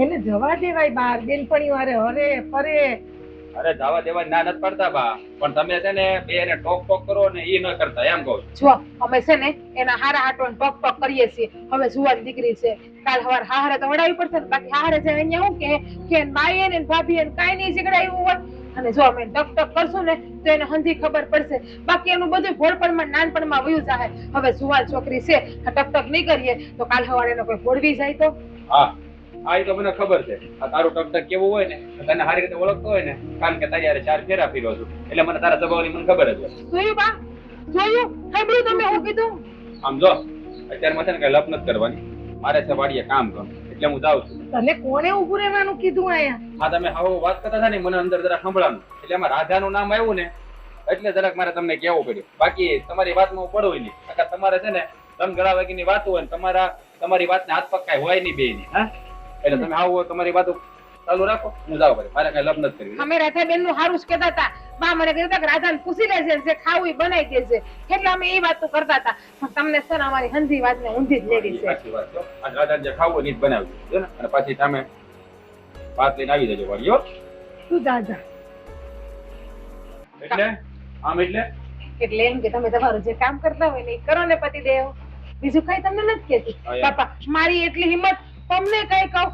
Speaker 2: એને જવા દેવાય બહાર બેનપણી વારે હરે ફરે.
Speaker 7: અરે જવા દેવા ના નથી પડતા બા, પણ તમે છે ને બે એને ટોક ટોક કરો ને ઈ ન કરતા, એમ કહું છું.
Speaker 3: જો અમે છે ને એના હારા હાટો ટોક ટોક કરીએ છીએ. હવે જુવાન દીકરી છે, કાલ સવાર હારે તો વડાવી પડશે ને. બાકી હારે છે અહીંયા હું કે બાઈએ ને ભાભી ને કાઈ નહીં શીખડાયું હોય. અને જો અમે ટક ટક કરશું ને તો એને હંધી ખબર પડશે. બાકી એનું બધું ભોળપણમાં નાનપણમાં વયું જાય. હવે જુવાન છોકરી છે, આ ટક ટક નહીં કરીએ તો કાલ સવારે એને કોઈ ભોળવી જાય તો.
Speaker 7: હા આ ઈ તો મને ખબર છે. આ તારું ટકટક કેવું હોય ને, તો તને સારી રીતે ઓળખતો હોય ને, કારણ કે તારી હારે 4 ફેરા ફેર્યો છું, એટલે મને તારા સ્વભાવની મને ખબર જ હોય.
Speaker 3: જોયું બા? જોયું? સાંભળ્યું તમે હું કીધું?
Speaker 7: આમ જો અત્યારમાં છે ને કઈ લપ નથી કરવાની, મારે છે વાડીએ કામ કરવું, એટલે હું જાઉં છું.
Speaker 2: તને કોને ઉભું રહેવાનું કીધું આયા?
Speaker 7: હા તમે હવે વાત કરતા હતા ને મને અંદર જરા સંભળાનું, એટલે એમાં રાધાનું નામ આવ્યું ને એટલે જરાક મારે તમને કહેવું પડ્યું. બાકી તમારી વાતમાં હું પડવું નહીં. અગર તમારે છે ને રમગળા વાગીની વાત હોય ને તમારી વાતને હાથ પગ કાંઈ હોય નહીં બે ની, હા એટલે તમે આવો તમારી વાતો ચાલુ રાખો, હું જાઉં પડે, મારે કઈ લપ નથી કરવી.
Speaker 3: અમે રાધાબેન નું હારું જ કહેતા હતા. બા મને કહેતા હતા કે રાધાને પૂછી લેજે, જે ખાવું એ બનાવી દેજે. એટલે અમે એ વાતો કરતા હતા. પણ તમને છે ને અમારી હંધી વાતને ઊંધી જ લેવી છે.
Speaker 7: સાચી વાત છે. આજ રાધાને જે ખાવું હોય એ જ બનાવી દેજો ને, અને પછી તમે વાત લઈને આવી જજો વાળી, હો.
Speaker 2: તું દાદા
Speaker 7: એટલે આમ
Speaker 3: એટલે એમ કે તમે તમારું જે કામ કરતા હોય ને એ કરો ને પતિદેવ. બીજું કઈ તમને નથી કહેતી.
Speaker 7: હા, યાર.
Speaker 3: બાપા મારી એટલી હિંમત તમને કઈ કહું,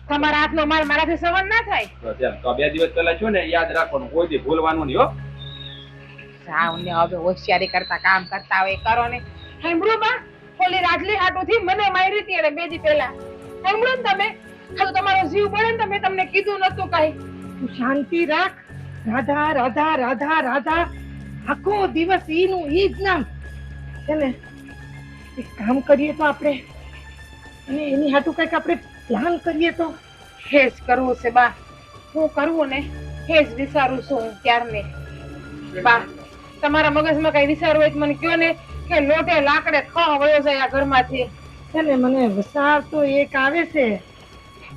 Speaker 3: તમારા હાથનો માર મારાથી સહન ના થાય.
Speaker 7: તો આ 2 દિવસ પહેલા છું ને યાદ રાખવાનું, કોઈ દી ભૂલવાનું નહીં, હો.
Speaker 3: જાવ ને હવે હોશિયારી કરતા કામ કરતા હોય કરો ને. સાંભળો બા, ઓલી રાજલી હાટુથી મને મારી હતી એને 2 દી પહેલા. સાંભળો ને તમે, ખાલી તમારો જીવ બળે ને મેં તમને કીધું નતું કઈ.
Speaker 2: તું શાંતિ રાખ. રાધા રાધા રાધા રાધા આખો દિવસ ઈનું ઈ જ નામ છે ને. એક કામ કરીએ તો આપણે, અને એની હાટું કઈક આપણે પ્લાન કરીએ તો.
Speaker 3: હેજ કરવું છે બા, હું કરવું ને હેજ વિચારું છું હું ક્યારને. બા તમારા મગજમાં કઈ વિચારવું હોય તો મને કયો ને, કે લોટે લાકડે ખા વયો જાય આ ઘરમાંથી.
Speaker 2: છે ને મને વિચાર તો એક આવે છે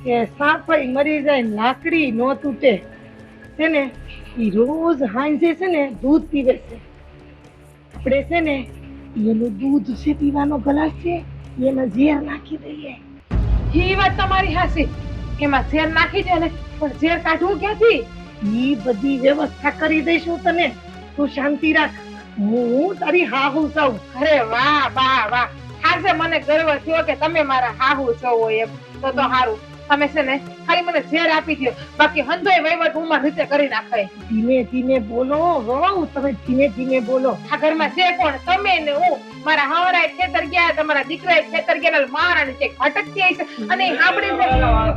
Speaker 2: કે સાપઈ મરી જાય ને લાકડી નો તૂટે. છે ને ઈ રોજ હાંજે છે ને દૂધ પીવે છે. આપણે છે ને એનું દૂધ છે પીવાનો ગ્લાસ છે, એમાં ઝેર નાખી દઈએ.
Speaker 3: ઈ વાત તમારી હાસી, એમાં ઝેર નાખી દે ને, પણ ઝેર કાઢવું ક્યાંથી?
Speaker 2: ઈ બધી વ્યવસ્થા કરી દઈશું તને, તું શાંતિ રાખ. હું તારી હાહુ છું.
Speaker 3: અરે વાહ વાહ વાહ, આજે મને ગર્વ થયો કે તમે મારા હાહુ છો એમ. તો સારું, તમે છે ને ખાલી મને ઝેર આપી દો, બાકી હંધોય વહીવટ હું મારી રીતે કરી નાખાય.
Speaker 2: ધીમે ધીમે બોલો વહુ, તમે ધીમે ધીમે બોલો.
Speaker 3: આ ઘરમાં છે કોણ? તમે ને હું. મારા હાવરાએ ખેતર ગયા, તમારા દીકરાએ ખેતર ગયા, મારા નીચે ભટકતી આવી છે અને ઈ સાંભળી છે.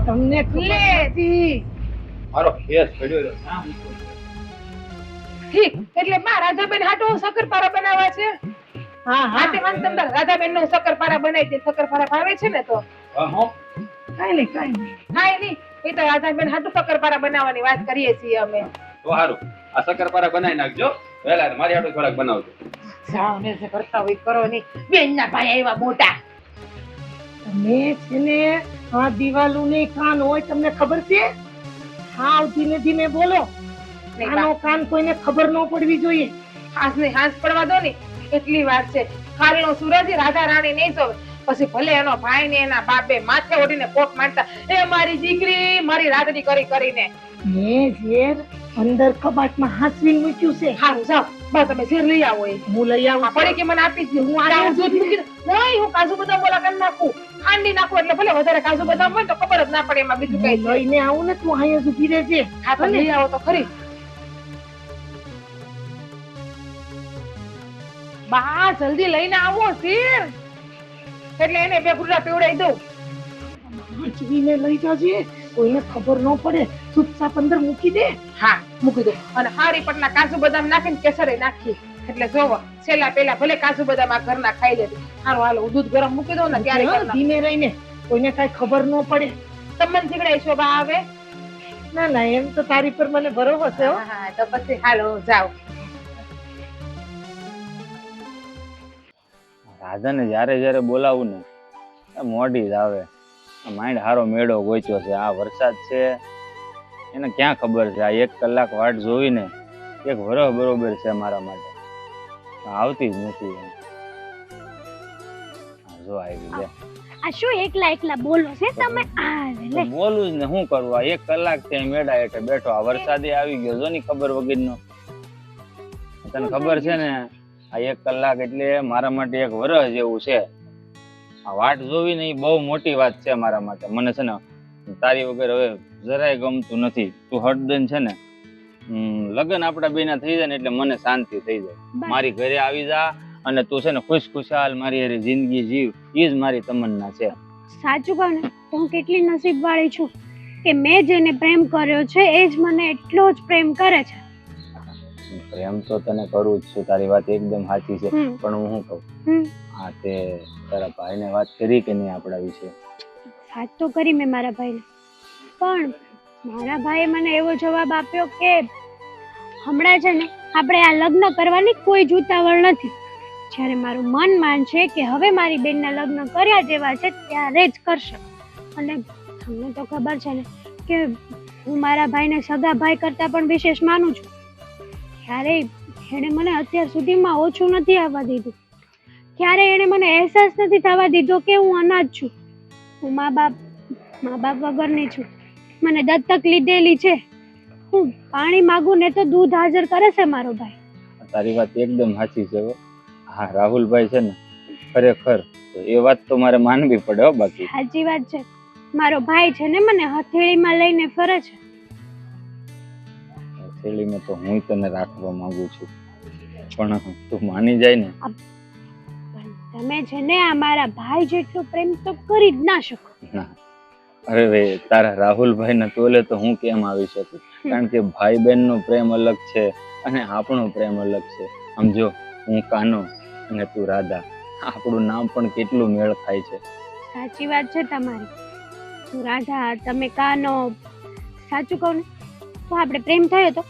Speaker 2: તમને ખબર નથી.
Speaker 7: મારો કેસ પડ્યો છે. હા,
Speaker 3: ઠીક, એટલે માં રાધાબેન હાટો શક્કરપારા બનાવવા છે.
Speaker 2: હા હા,
Speaker 3: હાટે વાંધ તમને રાધાબેન નો શક્કરપારા બનાવી દે. શક્કરપારા ભાવે છે ને તો
Speaker 7: હો.
Speaker 2: કાઈ નહીં કાઈ નહીં.
Speaker 3: કાંઈ નહીં, એ તો રાધાબેન હાટુ શક્કરપારા બનાવવાની વાત કરીએ છીએ અમે.
Speaker 7: તો સારું, આ શક્કરપારા બનાવી નાખજો વહેલા, મારી હાટુ થોડાક બનાવજો.
Speaker 3: જાઓ ને જે કરતા હોય કરો નહીં. બેન ના ભાઈ આવ્યા મોટા.
Speaker 2: તમે છે ને આ દિવાલું ને કાન હોય, તમને ખબર છે? હાવ ધીમે ધીમે બોલો. આનો કાન કોઈને ખબર ન પડવી જોઈએ.
Speaker 3: હાસ ને હાસ પડવા દો ને, એટલી વાત છે. કાલનો સૂરજ રાધા રાણી નહીં જોવે, પછી ભલે એનો ભાઈ ને એના બાપે માથે ઓઢીને પોક મારતા, એ મારી દીકરી મારી રાધડી કરી કરીને.
Speaker 2: મેં ઝેર અંદર કબાટમાં હાંસવીને મૂક્યું છે.
Speaker 3: હારું જાઓ બા, તમે ઝેર લઈ આવો. એ
Speaker 2: હું લઈ આવું.
Speaker 3: પડી કે મને આપી દો. હું આ દૂધ મૂકી દઉં. નહીં, હું કાજુ બદામ બોલા કરી નાખું, ખાંડી નાખું, એટલે ભલે વધારે કાજુ બદામ હોય તો ખબર જ ના પડે એમાં બીજું કઈ છે.
Speaker 2: લઈને આવું ને, તું અહીંયા જ ઊભી રહેજે.
Speaker 3: હા તો લઈ આવો તો ખરી. બા જલ્દી લઈને આવો શેર, એટલે એને 2 ફૂટા પીવડાવી દઉં.
Speaker 2: વાંચવીને લઈ જાજે, કોઈને ખબર ન પડે. ચૂપચાપ અંદર મૂકી દે.
Speaker 3: હા મૂકી દો, અને હારી પટના કાજુ બદામ નાખીને કેસરે નાખી, એટલે જોવો છેલ્લા પેલા ભલે કાજુ બદામ આ ઘરના ખાઈ લેતી. હારું હાલો, હું દૂધ ગરમ મૂકી દઉં ને ત્યારે
Speaker 2: હા, ધીમે રહીને, કોઈને કઈ ખબર ન પડે.
Speaker 3: તમને જીગડાઈ છો બા આવે?
Speaker 2: ના ના, એમ તો તારી પર મને ભરોસો છે. હો.
Speaker 3: હા તો પછી હાલો જાઓ.
Speaker 8: રાધાને જ્યારે જ્યારે બોલાવું ને એ મોઢી જ આવે. માઇન્ડ હારો મેળો ગોચ્યો છે. આ વરસાદ છે એને ક્યાં ખબર છે, આ 1 કલાક વાટ જોઈને એક વરહ બરોબર છે મારા માટે. આવતી જ નથી એમ. હા, જો આવી લે.
Speaker 4: આ શું એકલા એકલા બોલો છે તમે? આ લે
Speaker 8: તો બોલું જ ને શું કરવું? આ 1 કલાક થી મેળા હેઠે બેઠો. આ વરસાદે આવી ગયો જો ની ખબર વગરનો. તને ખબર છે ને આ 1 કલાક એટલે મારા માટે એક વરસ જેવું છે. આ વાટ જોવી ને એ બહુ મોટી વાત છે મારા માટે. મને છે ને તારી વગર હવે જરાય ગમતું નથી. તું હળદન છે ને લગ્ન આપણા બેના થઈ જાય ને એટલે મને શાંતિ થઈ જાય. મારી ઘરે આવી જા અને તું છે ને ખુશખુશાલ મારી હારે જિંદગી જીવ. એ જ મારી તમન્ના છે.
Speaker 4: સાચું કહું ને તો હું કેટલી નસીબવાળી છું કે મેં જેને પ્રેમ કર્યો છે એ જ મને એટલો જ પ્રેમ કરે છે.
Speaker 8: પ્રેમ તો તને કરું જ છું, તારી વાત એકદમ સાચી છે. પણ હું શું કહું, હા તે તારા ભાઈને વાત કરી કે નહીં આપણા વિશે?
Speaker 4: વાત તો કરી મેં મારા ભાઈને, પણ મારા ભાઈએ મને એવો જવાબ આપ્યો કે હમણાં છે ને આપણે આ લગ્ન કરવાની કોઈ જ ઉતાવળ નથી. જ્યારે મારું મન માનશે કે હવે મારી બેનના લગ્ન કર્યા જેવા છે ત્યારે જ કરશે. અને તમને તો ખબર છે ને કે હું મારા ભાઈને સગા ભાઈ કરતાં પણ વિશેષ માનું છું. ક્યારેય એણે મને અત્યાર સુધીમાં ઓછું નથી આવવા દીધું. ક્યારેય એણે મને અહેસાસ નથી થવા દીધો કે હું અનાથ છું. હું મા બાપ વગરની છું. મને દત્તક લીધેલી છે. હું પાણી માગું ને તો દૂધ હાજર કરે છે મારો ભાઈ.
Speaker 8: તારી વાત એકદમ સાચી છે. હા રાહુલભાઈ છે ને ખરેખર એ વાત તો મારે માનવી પડે હો. બાકી
Speaker 4: સાચી વાત છે. મારો ભાઈ છે ને મને હથેળીમાં લઈને ફરે છે.
Speaker 8: હથેળીમાં તો હું તને રાખવા માંગુ છું, પણ તું માની જાય ને.
Speaker 4: તમે છે ને આ મારા ભાઈ જેટલો પ્રેમ તો કરી જ ના શકો.
Speaker 8: ના અરે રે, તારા રાહુલભાઈ ને તોલે તો હું કેમ આવી શકું? કારણ કે ભાઈ બહેન નો પ્રેમ અલગ છે અને આપણો પ્રેમ અલગ છે. સમજો, હું કાનો અને તું રાધા, આપણું નામ પણ કેટલું મેળ ખાય છે.
Speaker 4: સાચી વાત છે તમારી. તું રાધા, તમે કાનો. સાચું કહું ને તો આપણે પ્રેમ થયો તો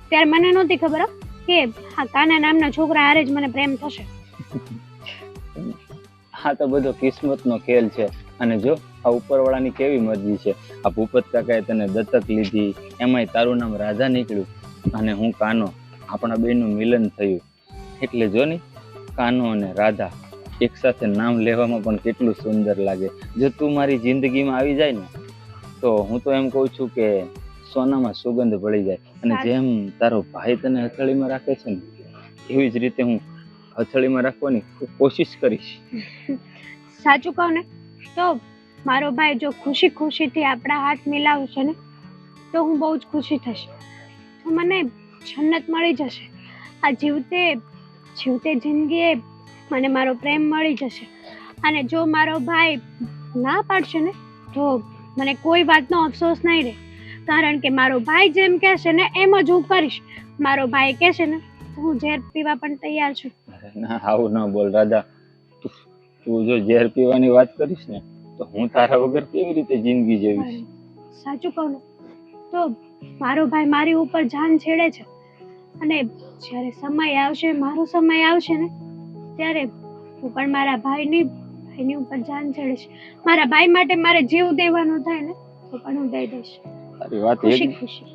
Speaker 4: ત્યારે મને નહોતી ખબર કે આ કાના નામના છોકરા હારે જ મને પ્રેમ થશે.
Speaker 8: આ તો બધો કિસ્મતનો ખેલ છે. અને જો આ ઉપરવાળાની કેવી મરજી છે. આ ભૂપત કાકાએ તને દત્તક લીધી, એમાંય તારું નામ રાધા નીકળ્યું અને હું કાનો. આપણા બેનું મિલન થયું. એટલે જો ને કાનો અને રાધા એક સાથે નામ લેવામાં પણ કેટલું સુંદર લાગે. જો તું મારી જિંદગીમાં આવી જાય ને તો હું તો એમ કહું છું કે સોનામાં સુગંધ ભળી જાય. અને જેમ તારો ભાઈ તને હથેળીમાં રાખે છે ને એવી જ રીતે હું હથેળીમાં રાખવાની કોશિશ કરીશ.
Speaker 4: સાચું કહું ને તો મારો ભાઈ જો ખુશી ખુશીથી આપણા હાથ મિલાવશે ને તો હું બહુ જ ખુશી થશે. તો મને જન્નત મળી જશે. આ જીવતે જિંદગીએ મને મારો પ્રેમ મળી જશે. અને જો મારો ભાઈ ના પાડશે ને તો મને કોઈ વાતનો અફસોસ નહીં રહે. કારણ કે મારો ભાઈ જેમ કહેશે ને એમ જ હું કરીશ. મારો ભાઈ કહેશે ને તો હું ઝેર પીવા પણ તૈયાર છું.
Speaker 8: ના આવું ન બોલ રાધા. તું જો ઝેર પીવાની વાત કરીશ ને તો હું તારા વગર કેવી રીતે જિંદગી જીવીશ?
Speaker 4: સાચું કહું ને તો મારો ભાઈ મારી ઉપર જાન છેડે છે. અને જ્યારે સમય આવશે, મારો સમય આવશે ને ત્યારે હું પણ મારા ભાઈની ઉપર જાન છેડીશ. મારા ભાઈ માટે મારે જીવ દેવાનો થાય ને તો પણ હું દઈ દઈશ.
Speaker 8: તારી વાત
Speaker 4: ખુશી ખુશી.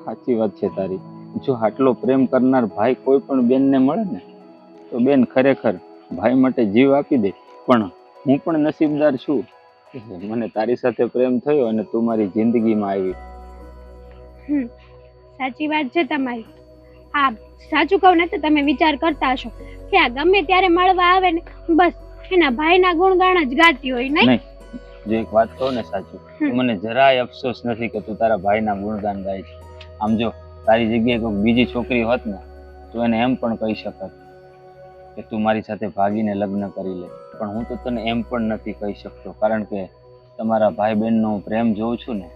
Speaker 8: સાચી વાત છે તારી. જો આટલો પ્રેમ કરનાર ભાઈ કોઈ પણ બેનને મળે ને તો બેન ખરેખર ભાઈ માટે જીવ આપી દે. પણ હું પણ નસીબદાર છું કે મને તારી સાથે પ્રેમ થયો અને તું મારી જિંદગીમાં આવી.
Speaker 4: સાચી વાત છે તમારી. હા સાચું કહું ને તો તમે વિચાર કરતા હશો કે આ ગમે ત્યારે મળવા આવે ને બસ એના ભાઈના ગુણગાન જ ગાતી હોય. નહીં,
Speaker 8: જો એક વાત કહું ને સાચું, મને જરાય અફસોસ નથી કે તું તારા ભાઈના ગુણગાન ગાય છે. આમ જો તારી જગ્યાએ કોઈ બીજી છોકરી હોત ને તો એને એમ પણ કહી શકત કે તું મારી સાથે ભાગીને લગ્ન કરી લે. પણ હું તો તને એમ પણ નથી કહી શકતો કારણ કે તમારા ભાઈ બહેનનો પ્રેમ જોઉં છું ને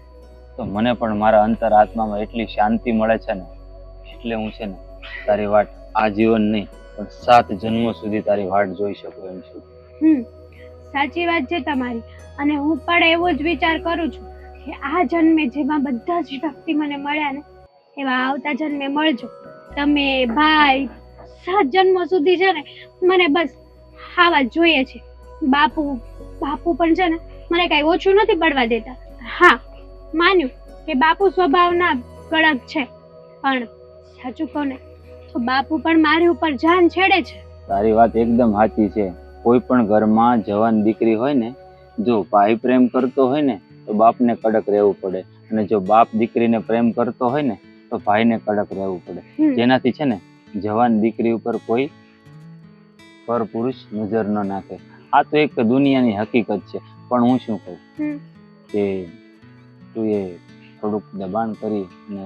Speaker 8: તો મને પણ મારા અંતર આત્મામાં એટલી શાંતિ મળે છે ને એટલે હું છે ને તારી વાટ આ જીવન નહીં પણ 7 જન્મો સુધી તારી વાટ જોઈ શકું એમ છું.
Speaker 4: સાચી વાત છે તમારી. અને હું પણ એવો જ વિચાર કરું છું કે આ જન્મે જેમાં બધા જ વ્યક્તિ મને મળ્યા ને એવા આવતા જન્મે મળજો. તમે ભાઈ 7 જન્મો સુધી છે ને મને બસ આવા જોઈએ છે. બાપુ પણ છે ને મને કઈ ઓછું નથી પડવા દેતા. હા માન્યું કે બાપુ સ્વભાવના કડક છે પણ સાચું કહું ને તો બાપુ પણ મારી ઉપર જાન છેડે છે.
Speaker 8: તારી વાત એકદમ સાચી છે. કોઈ પણ ઘરમાં જવાન દીકરી હોય ને, જો ભાઈ પ્રેમ કરતો હોય ને તો બાપને કડક રહેવું પડે, અને જો બાપ દીકરીને પ્રેમ કરતો હોય ને તો ભાઈને કડક રહેવું પડે. જેનાથી છે ને જવાન દીકરી ઉપર કોઈ પર પુરુષ નજર ન નાખે. આ તો એક દુનિયાની હકીકત છે. પણ હું શું કહું કે તું એ થોડુંક દબાણ કરી અને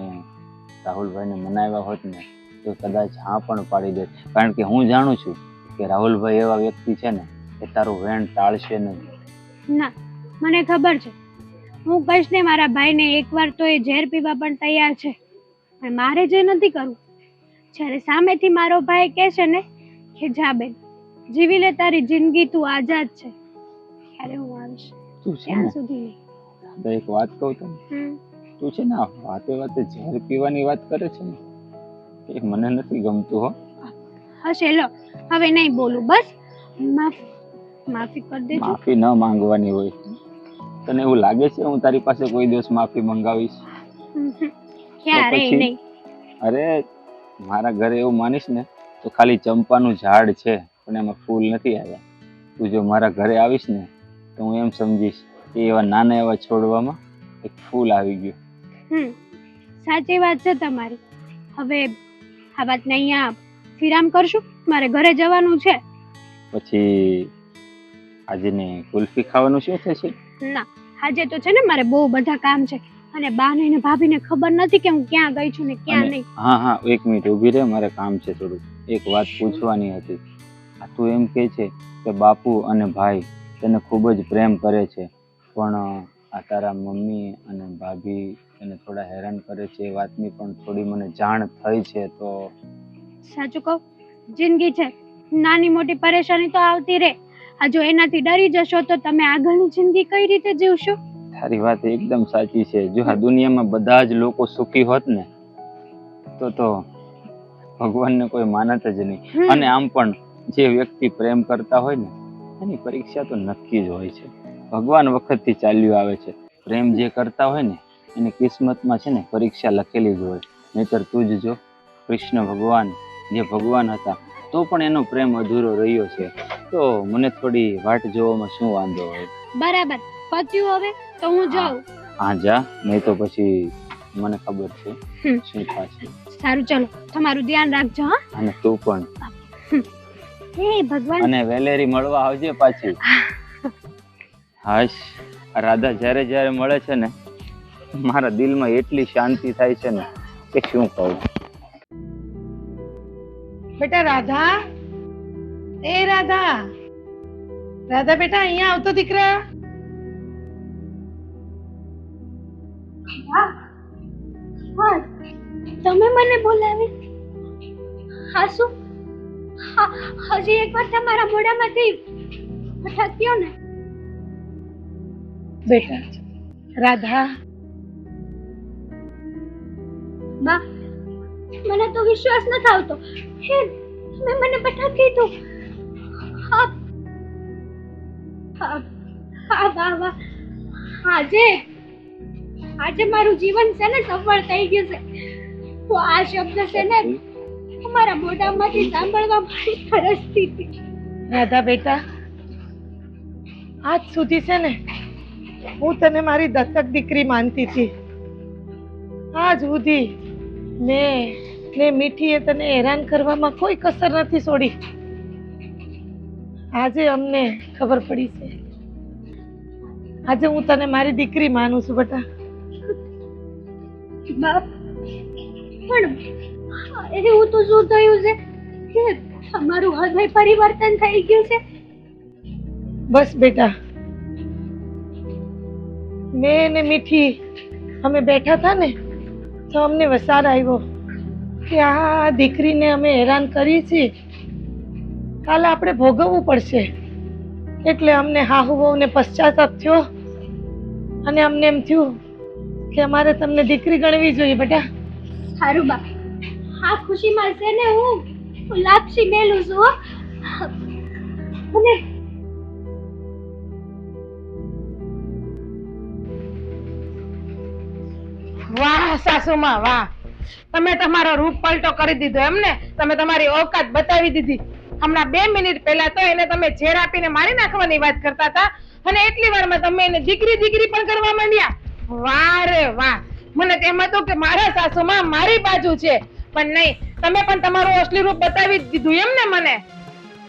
Speaker 8: રાહુલભાઈને મનાવ્યા હોત ને તો કદાચ હા પણ પાડી દે. કારણ કે હું જાણું છું કે રાહુલભાઈ એવા વ્યક્તિ છે ને કે તારું વેણ ટાળશે નહીં.
Speaker 4: ના, મને ખબર છે. હું કહીશ ને મારા ભાઈને એકવાર તો એ ઝેર પીવા પણ તૈયાર છે, પણ મારે જે નથી કરવું. જ્યારે સામેથી મારો ભાઈ કહે છે ને કે જા બેન, જીવી લે તારી જિંદગી, તું આઝાદ છે, ત્યારે હું આવીશ.
Speaker 8: તું છે
Speaker 4: ત્યાં
Speaker 8: ને
Speaker 4: સુધી નહીં.
Speaker 8: તો એક વાત કહું તને, તું છે ને આ વાતે વાતે ઝેર પીવાની વાત કરે છે ને એ મને નથી ગમતું હો.
Speaker 4: હશે, લો હવે નહીં બોલું, બસ માફી કરી દેજો.
Speaker 8: માફી ન માંગવાની હોય. તને એવું લાગે છે હું તારી પાસે કોઈ દિવસ માફી મંગાવીશ?
Speaker 4: ક્યારે
Speaker 8: પછી?
Speaker 4: નહીં.
Speaker 8: અરે મારા ઘરે એવું માનીશ ને તો ખાલી ચંપાનું ઝાડ છે પણ એમાં ફૂલ નથી આવ્યા. તું જો મારા ઘરે આવીશ ને તો હું એમ સમજીશ કે એવા નાના એવા છોડવામાં એક ફૂલ આવી ગયું.
Speaker 4: સાચી વાત છે તમારી. હવે આ વાતને અહીંયા વિરામ કરશું, મારે ઘરે જવાનું છે.
Speaker 8: પછી આજે ને કુલ્ફી ખાવાનું શું થશે?
Speaker 4: ના, આજે તો છે ને મારે બહુ બધા કામ છે, અને બાને ને ભાભીને ખબર નથી કે હું ક્યાં ગઈ છું ને ક્યાં નહીં.
Speaker 8: હા, એક મિનિટ ઊભી રહે, મારે કામ છે થોડું. એક વાત પૂછવાની હતી. આ તું એમ કહે છે કે બાપુ અને ભાઈ તને ખૂબ જ પ્રેમ કરે છે, પણ આ તારા મમ્મી અને ભાભી તને થોડા હેરાન કરે છે, એ વાતની પણ થોડી મને જાણ થઈ છે. તો
Speaker 4: સાચું કહું, જિંદગી છે, નાની મોટી પરેશાની તો આવતી રહે. આ જો એનાથી ડરી જશો તો તમે આગળની જિંદગી કઈ રીતે જીવશો?
Speaker 8: તારી વાત એકદમ સાચી છે. જો આ દુનિયામાં બધા જ લોકો સુખી હોત ને તો ભગવાનને કોઈ માનત જ નહીં. અને આમ પણ જે વ્યક્તિ પ્રેમ કરતા હોય ને એની પરીક્ષા તો નક્કી જ હોય છે. ભગવાન વખતથી ચાલ્યું આવે છે. પ્રેમ જે કરતા હોય ને એની કિસ્મતમાં છે ને પરીક્ષા લખેલી જ હોય. નહીતર તું જ જો, કૃષ્ણ ભગવાન જે ભગવાન હતા તો પણ એનો પ્રેમ અધૂરો રહ્યો છે. તો મને થોડી વાટ જોવામાં શું વાંધો હોય?
Speaker 4: બરાબર, પત્યું હવે તો હું જાઉં.
Speaker 8: હા જા, નહીં તો પછી મને ખબર છે શું થશે.
Speaker 4: સારું, ચલો, તમારું ધ્યાન રાખજો. હા,
Speaker 8: અને તું પણ.
Speaker 4: હે ભગવાન.
Speaker 8: અને વેલેરી મળવા આવજે પાછી. હાશ, રાધા જ્યારે જ્યારે મળે છે ને મારા દિલમાં એટલી શાંતિ થાય છે ને કે શું કહું.
Speaker 2: બેટા રાધા, એ રાધા, રાધા બેટા અહીંયા આવતો દીકરા.
Speaker 4: તમે મને બોલાવી? હા, શું હજી એકવાર તમારા મોઢામાંથી ફટાક્યો ને?
Speaker 2: બેટા રાધા,
Speaker 4: બા, મને તો વિશ્વાસ નથી આવતો. હે, તમે મને બટા કીધું. હા હા, વાહ વાહ. આજે મારું જીવન છે ને સફળ થઈ ગયું છે. તો આ શબ્દ છે ને મારા મોઢામાંથી સાંભળવા મારી તરસતી હતી.
Speaker 2: રાધા બેટા, આજ સુધી છે ને હું તને મારી દત્તક દીકરી માનતી હતી. આજ સુધી ને મીઠીએ તને હેરાન કરવામાં કોઈ કસર નથી છોડી. આજે અમને ખબર પડી છે. આજે હું તને મારી દીકરી માનું છું બેટા.
Speaker 4: બાપ, પણ એવું તો શું થયું છે કે તમારું હૃદય પરિવર્તન થઈ ગયું છે?
Speaker 2: બસ બેટા, મેં ને મીઠી અમે બેઠા હતા ને તો અમને વસાર આવ્યો કે આ દીકરીને અમે હેરાન કરી છીએ, કાલે આપણે ભોગવવું પડશે. એટલે અમને હાહુ વહુને પશ્ચાતાપ થયો અને અમને એમ થયું કે અમારે તમને દીકરી ગણવી જોઈએ બેટા.
Speaker 4: સારું બા, આ ખુશીમાં છે ને હું લાપસી મેલું છું. હો. અને
Speaker 3: વાહ સાસુમાં વાહ, તમે તમારો રૂપ પલટો કરી દીધો એમ ને? તમે તમારી ઓકાત બતાવી દીધી. હમણાં 2 મિનિટ પહેલા તો એને તમે ઝેર આપીને મારી નાખવાની વાત કરતા હતા અને એટલી વારમાં તમે એને દીકરી દીકરી પણ કરવા માંડ્યા. વાહ રે વાહ! મને તેમ હતું કે મારા સાસુમાં મારી બાજુ છે, પણ નહીં, તમે પણ તમારું અસલી રૂપ બતાવી જ દીધું એમ ને મને?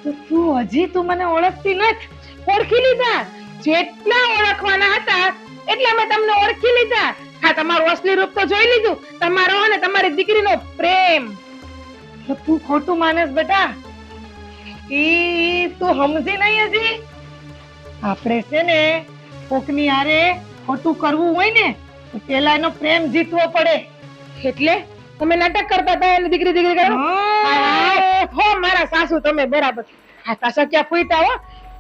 Speaker 2: તો તું તું મને ઓળખતી નથી?
Speaker 3: ઓળખી લીધા. જેટલા ઓળખવાના હતા એટલા મેં તમને ઓળખી લીધા. હા, તમારું અસલી રૂપ તો જોઈ લીધું, તમારો અને તમારી દીકરીનો પ્રેમ.
Speaker 2: તો તું ખોટું માનસ બેટા. ઈ તું સમજી નહીં હજી? આપણે છે ને કોકની હારે ખોટું કરવું હોય ને તો પેલા એનો પ્રેમ જીતવો પડે.
Speaker 3: એટલે તમે નાટક કરતા હતા અને દીકરી દીકરી કરો?
Speaker 2: હા.
Speaker 3: હો મારા સાસુ, તમે બરાબર હાથા સક્યા ફૂટા હો.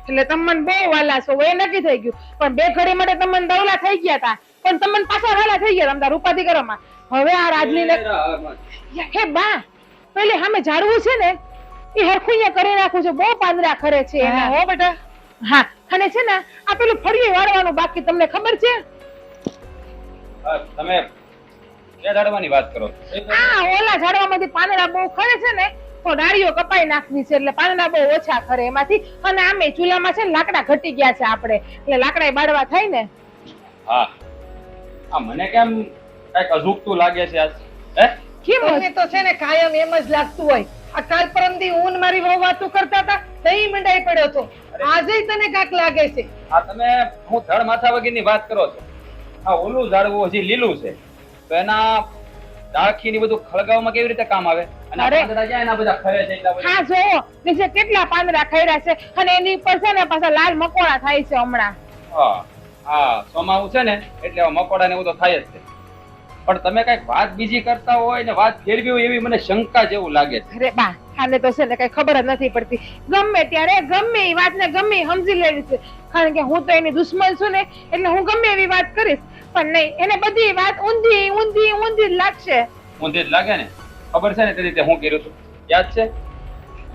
Speaker 3: એટલે તમને બહુ વાલા છો એ નક્કી થઈ ગયું, પણ 2 ઘડી માટે તમને દવલા થઈ ગયા હતા, પણ તમને પાછા વાલા થઈ ગયા તમારા ઉપાધિ કરવામાં. હવે આ રાજની હે બા, પેલી સામે ઝાડવું છે ને એ હરખું કરી નાખું છે, બહુ પાંદડા ખરે છે એના.
Speaker 2: હો બેટા.
Speaker 3: હા, અને છે ને આ પેલું ફળિયું વાળવાનું બાકી, તમને ખબર છે?
Speaker 7: તમે ક્યાં ઝાડવાની વાત કરો?
Speaker 3: આ ઓલા ઝાડવામાંથી પાંદડા બહુ ખરે છે ને, તો ડાળીઓ કપાઈ નાખવી છે એટલે પાંદડા બહુ ઓછા ખરે એમાંથી. અને આમે ચૂલામાં છે ને લાકડા ઘટી ગયા છે આપણે, એટલે લાકડા બાળવા થાય ને.
Speaker 7: હા, આ મને કેમ કઈક અજુગતું લાગે છે આજ? હે?
Speaker 3: કેમ?
Speaker 2: તને તો છે ને કાયમ એમ જ લાગતું હોય. આ કાલ પરમદી હું ને મારી વહુ વાતું કરતા હતા તઈ મંડાઈ પડ્યો તો. આજે તને કાક લાગે છે?
Speaker 7: આ તમે હું ધડ માથા વગરની વાત કરો છો. આ ઓલું ઝાડવું હજી લીલું છે તો એના ડાળખી ની બધું ખળગાવવામાં કેવી રીતે કામ આવે? અને આ પાંદડા જ્યાં એના બધા ખરે છે એટલા બધા.
Speaker 3: હા, જો નીચે કેટલા પાંદડા ખર્યા છે અને એની ઉપર છે ને પાછા લાલ મકોડા થાય છે હમણાં.
Speaker 7: હા, હા, સોમાવું છે ને એટલે મકોડા ને એવું તો થાય જ છે. પણ તમે કઈક વાત બીજી કરતા હોય ને વાત ફેરવી હોય એવી મને શંકા જેવું લાગે છે.
Speaker 3: અરે બા, આને તો છે ને કઈ ખબર જ નથી પડતી. ગમે ત્યારે ગમે એ વાતને ગમે એ સમજી લેવી છે, કારણ કે હું તો એની દુશ્મન છું ને, એટલે હું ગમે એવી વાત કરીશ. પણ નહીં, એને બધી વાત ઊંધી ઊંધી ઊંધી જ લાગશે.
Speaker 7: ઊંધી જ લાગે ને? ખબર છે ને તે રીતે હું કર્યું હતું, યાદ છે?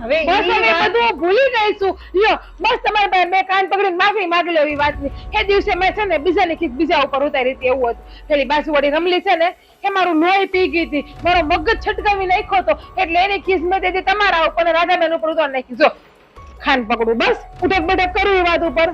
Speaker 2: હવે
Speaker 3: બસ
Speaker 2: ઈ
Speaker 3: હવે
Speaker 2: વાત-
Speaker 3: બધું ભૂલી ગઈ છું. લ્યો, બસ તમારી પાસે 2 કાન પકડીને માફી માંગી લો એ વાતની. એ દિવસે મેં છે ને બીજાની ખીસ બીજા ઉપર ઉતારી હતી એવું હતું. પેલી બાસુવાળી રમલી છે ને એ મારું લોહી પી ગઈ હતી, મારો મગજ છટકાવી નાખ્યો હતો, એટલે એની ખીસ મેં તેથી તમારા ઉપર અને રાધાબેન ઉપર ઉતારી નાખી. જો ખાન પકડું, બસ ઉઠક બેઠક કરું એ વાત ઉપર.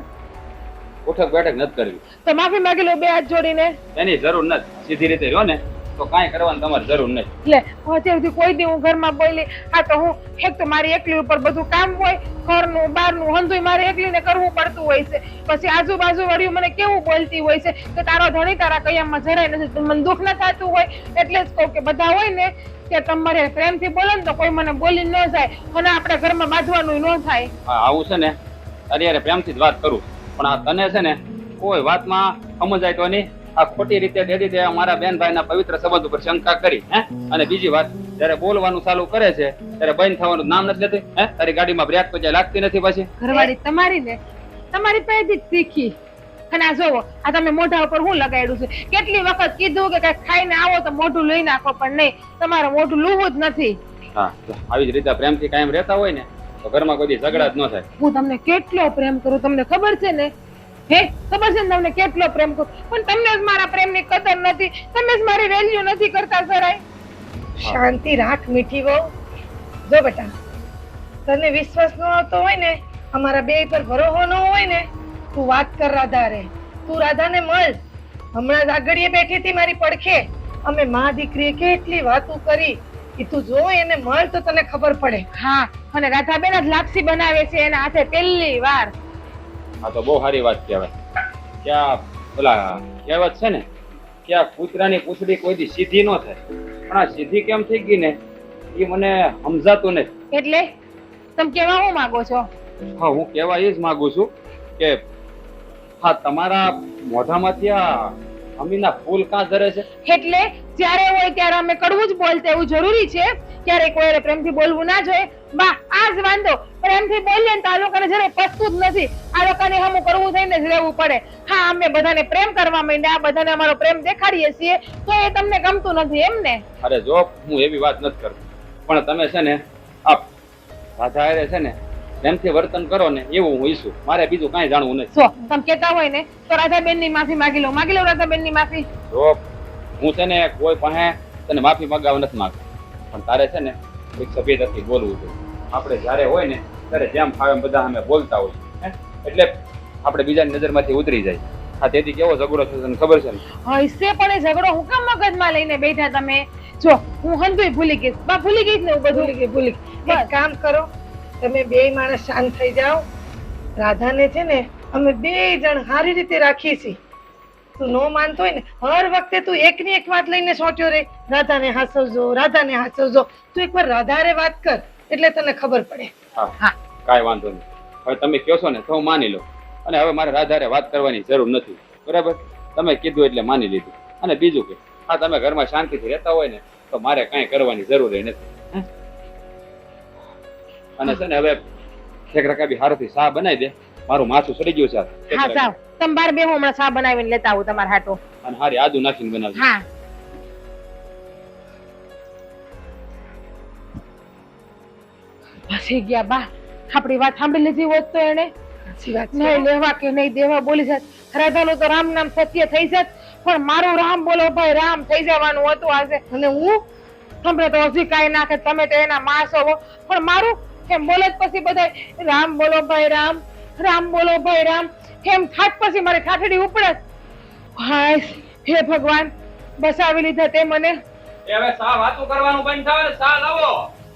Speaker 7: ઉઠક બેઠક નથી કરવી,
Speaker 3: તો માફી માંગી લો 2 હાથ જોડીને.
Speaker 7: એની જરૂર નથી. સીધી રીતે રહ્યો ને તો કાંઈ કરવાની તમારે જરૂર નથી.
Speaker 3: એટલે અત્યાર સુધી કોઈ દી હું ઘરમાં બોલી, આ તો હું એક તો મારી એકલી ઉપર બધું કામ હોય, ઘરનું બહારનું હંધુય મારે એકલીને કરવું પડતું હોય છે. પછી આજુબાજુ વાળીઓ મને કેવું બોલતી હોય છે કે તારો ધણી તારા કયામાં જરાય નથી, મને દુઃખ ન થતું હોય. એટલે જ કહું કે બધા હોય ને કે તમારે પ્રેમથી બોલે ને તો કોઈ મને બોલી ન જાય અને આપણા ઘરમાં બાંધવાનું ન થાય.
Speaker 7: હા, આવું છે ને અત્યારે પ્રેમથી જ વાત કરું, પણ આ તને છે ને કોઈ વાતમાં સમજાય તો નહીં. આ ખોટી રીતે દેદી તે મારા બેન ભાઈના પવિત્ર સંબંધ ઉપર શંકા કરી. હે? અને બીજી વાત, જયારે બોલવાનું ચાલુ કરે છે ત્યારે બંધ થવાનું નામ નથી લેતી. હે? તારી ગાડીમાં બ્રેક તો લાગતી નથી પાછી.
Speaker 3: ઘરવાળી તમારી ને તમારી પહેલેથી જ શીખી. અને આ જોવો, આ તમે મોઢા ઉપર હું લગાડ્યું છે? કેટલી વખત કીધું કે કઈ ખાઈને આવો તો મોઢું લઈ નાખો, પણ નહીં, તમારું મોઢું લૂવું જ નથી.
Speaker 7: હા, આવી જ રીતે પ્રેમથી કાયમ રહેતા હોય ને તો ઘરમાં કોઈ દી ઝઘડા જ ન થાય.
Speaker 3: હું તમને કેટલો પ્રેમ કરું તમને ખબર છે ને? હે, ખબર છે ને તમને કેટલો પ્રેમ કરું, પણ તમને જ મારા પ્રેમની કદર નથી, તમે જ મારી વેલ્યુ નથી કરતા જરાય.
Speaker 2: શાંતિ રાખ મીઠી વહુ. જો બેટા, તને વિશ્વાસ ન આવતો હોય ને, અમારા 2 પર ભરોસો ન હોય ને, તું વાત કર રાધા રે. તું રાધાને મળ. હમણાં જ આગળીએ બેઠી હતી મારી પડખે, અમે માં દીકરીએ કેટલી વાતો કરી. એ તું જો એને મળ તો તને ખબર પડે.
Speaker 3: હા, અને રાધાબેન જ લાપસી બનાવે છે એના હાથે પહેલી વાર.
Speaker 7: આ તો બહુ સારી વાત કહેવાય. ક્યાં ઓલા કહેવત છે ને કે આ કૂતરાની પૂંછડી કોઈ દી સીધી ન થાય, પણ આ સીધી કેમ થઈ ગઈ ને એ મને સમજાતું નથી.
Speaker 3: એટલે તમે કેવા હું માંગો છો?
Speaker 7: હા, હું કહેવા એ જ માંગુ છું કે હા, તમારા મોઢામાંથી આ અમીના ફૂલ કાં ઝરે છે?
Speaker 3: એટલે જ્યારે હોય ત્યારે અમે કડવું જ બોલતા એવું જરૂરી છે? ક્યારે કોઈ પ્રેમથી બોલવું ના જોઈએ? બા, આ જ વાંધો, પ્રેમથી બોલીએ ને તો આ લોકોને જરાય પસતું જ નથી. આ લોકોને હમું કરવું થઈને જ રહેવું પડે. હા, અમે બધાને પ્રેમ કરવા માંડ્યા, બધાને અમારો પ્રેમ દેખાડીએ છીએ, તો એ તમને ગમતું નથી એમ ને?
Speaker 7: અરે જો, હું એવી વાત નથી કરતો, પણ તમે છે ને આ રાધા હારે છે ને પ્રેમથી વર્તન કરો ને એવું હું ઈચ્છું. મારે બીજું કાંઈ જાણવું નથી.
Speaker 3: જો તમે કહેતા હોય ને તો રાધાબેન ની માફી માગી લો રાધાબેન ની માફી.
Speaker 7: જો હું છે ને કોઈ પાસે તને માફી માંગવા નથી માંગતો, પણ તારે છે ને એક સભ્યતાથી બોલવું જોઈએ. આપણે જ્યારે હોય ને ત્યારે જેમ ફાવે એમ બધા અમે બોલતા હોય હે? એટલે આપણે બીજાની નજરમાંથી ઉતરી જાય. હા, તેથી કેવો ઝઘડો છે તને ખબર છે ને?
Speaker 3: હશે પણ એ ઝઘડો હું કામ મગજમાં લઈને બેઠા તમે? જો હું હંધુય ભૂલી ગઈ, બા ભૂલી ગઈ ને હું બધું.
Speaker 2: ભૂલી ગઈ. એક કામ કરો, તમે બે માણસ શાંત થઈ જાઓ. રાધાને છે ને અમે બે જણ સારી રીતે રાખીએ છીએ. તું નો માનતો હોય ને, હર વખતે તું એકની એક વાત લઈને સોચ્યો રે, રાધાને હાસવજો, રાધાને હાસવજો. તું એકવાર રાધારે વાત કર એટલે તને ખબર પડે.
Speaker 7: હા, કાંઈ વાંધો નહીં. હવે તમે કહો છો ને તો હું માની લઉં, અને હવે મારે રાધારે વાત કરવાની જરૂર નથી. બરાબર, તમે કીધું એટલે માની લીધું. અને બીજું કે હા, તમે ઘરમાં શાંતિથી રહેતા હોય ને તો મારે કાંઈ કરવાની જરૂર નથી. અને છે ને હવે એક રકાબી હારથી શા બનાવી દે, મારું માથું સડી ગયું છે.
Speaker 3: હા સાવ, તમે બાર બે હું હમણાં ચા બનાવીને લેતા આવું તમારા હાટો.
Speaker 7: અને હારી આદુ નાખીને બનાવજો.
Speaker 3: હા ફસી ગયા બા, આપણી વાત સાંભળી લીધી હોત તો એને
Speaker 2: સાચી વાત છે.
Speaker 3: નહીં લેવા કે નહીં દેવા બોલી જાત. રાધાનું તો રામ નામ સત્ય થઈ જાત, પણ મારું રામ બોલો ભાઈ રામ થઈ જવાનું હતું આજે. અને હું તમને તો હજી કાંઈ નાખે, તમે તો એના માસ હો, પણ મારું એમ બોલે જ પછી બધા રામ બોલો ભાઈ રામ, રામ બોલો ભાઈ રામ એમ થાત પછી મારી ઠાઠડી ઉપડે. હાય હે ભગવાન, બસાવી લીધા તે મને.
Speaker 7: એ હવે શા વાતો કરવાનું બંધ થાવે ને શા લાવો.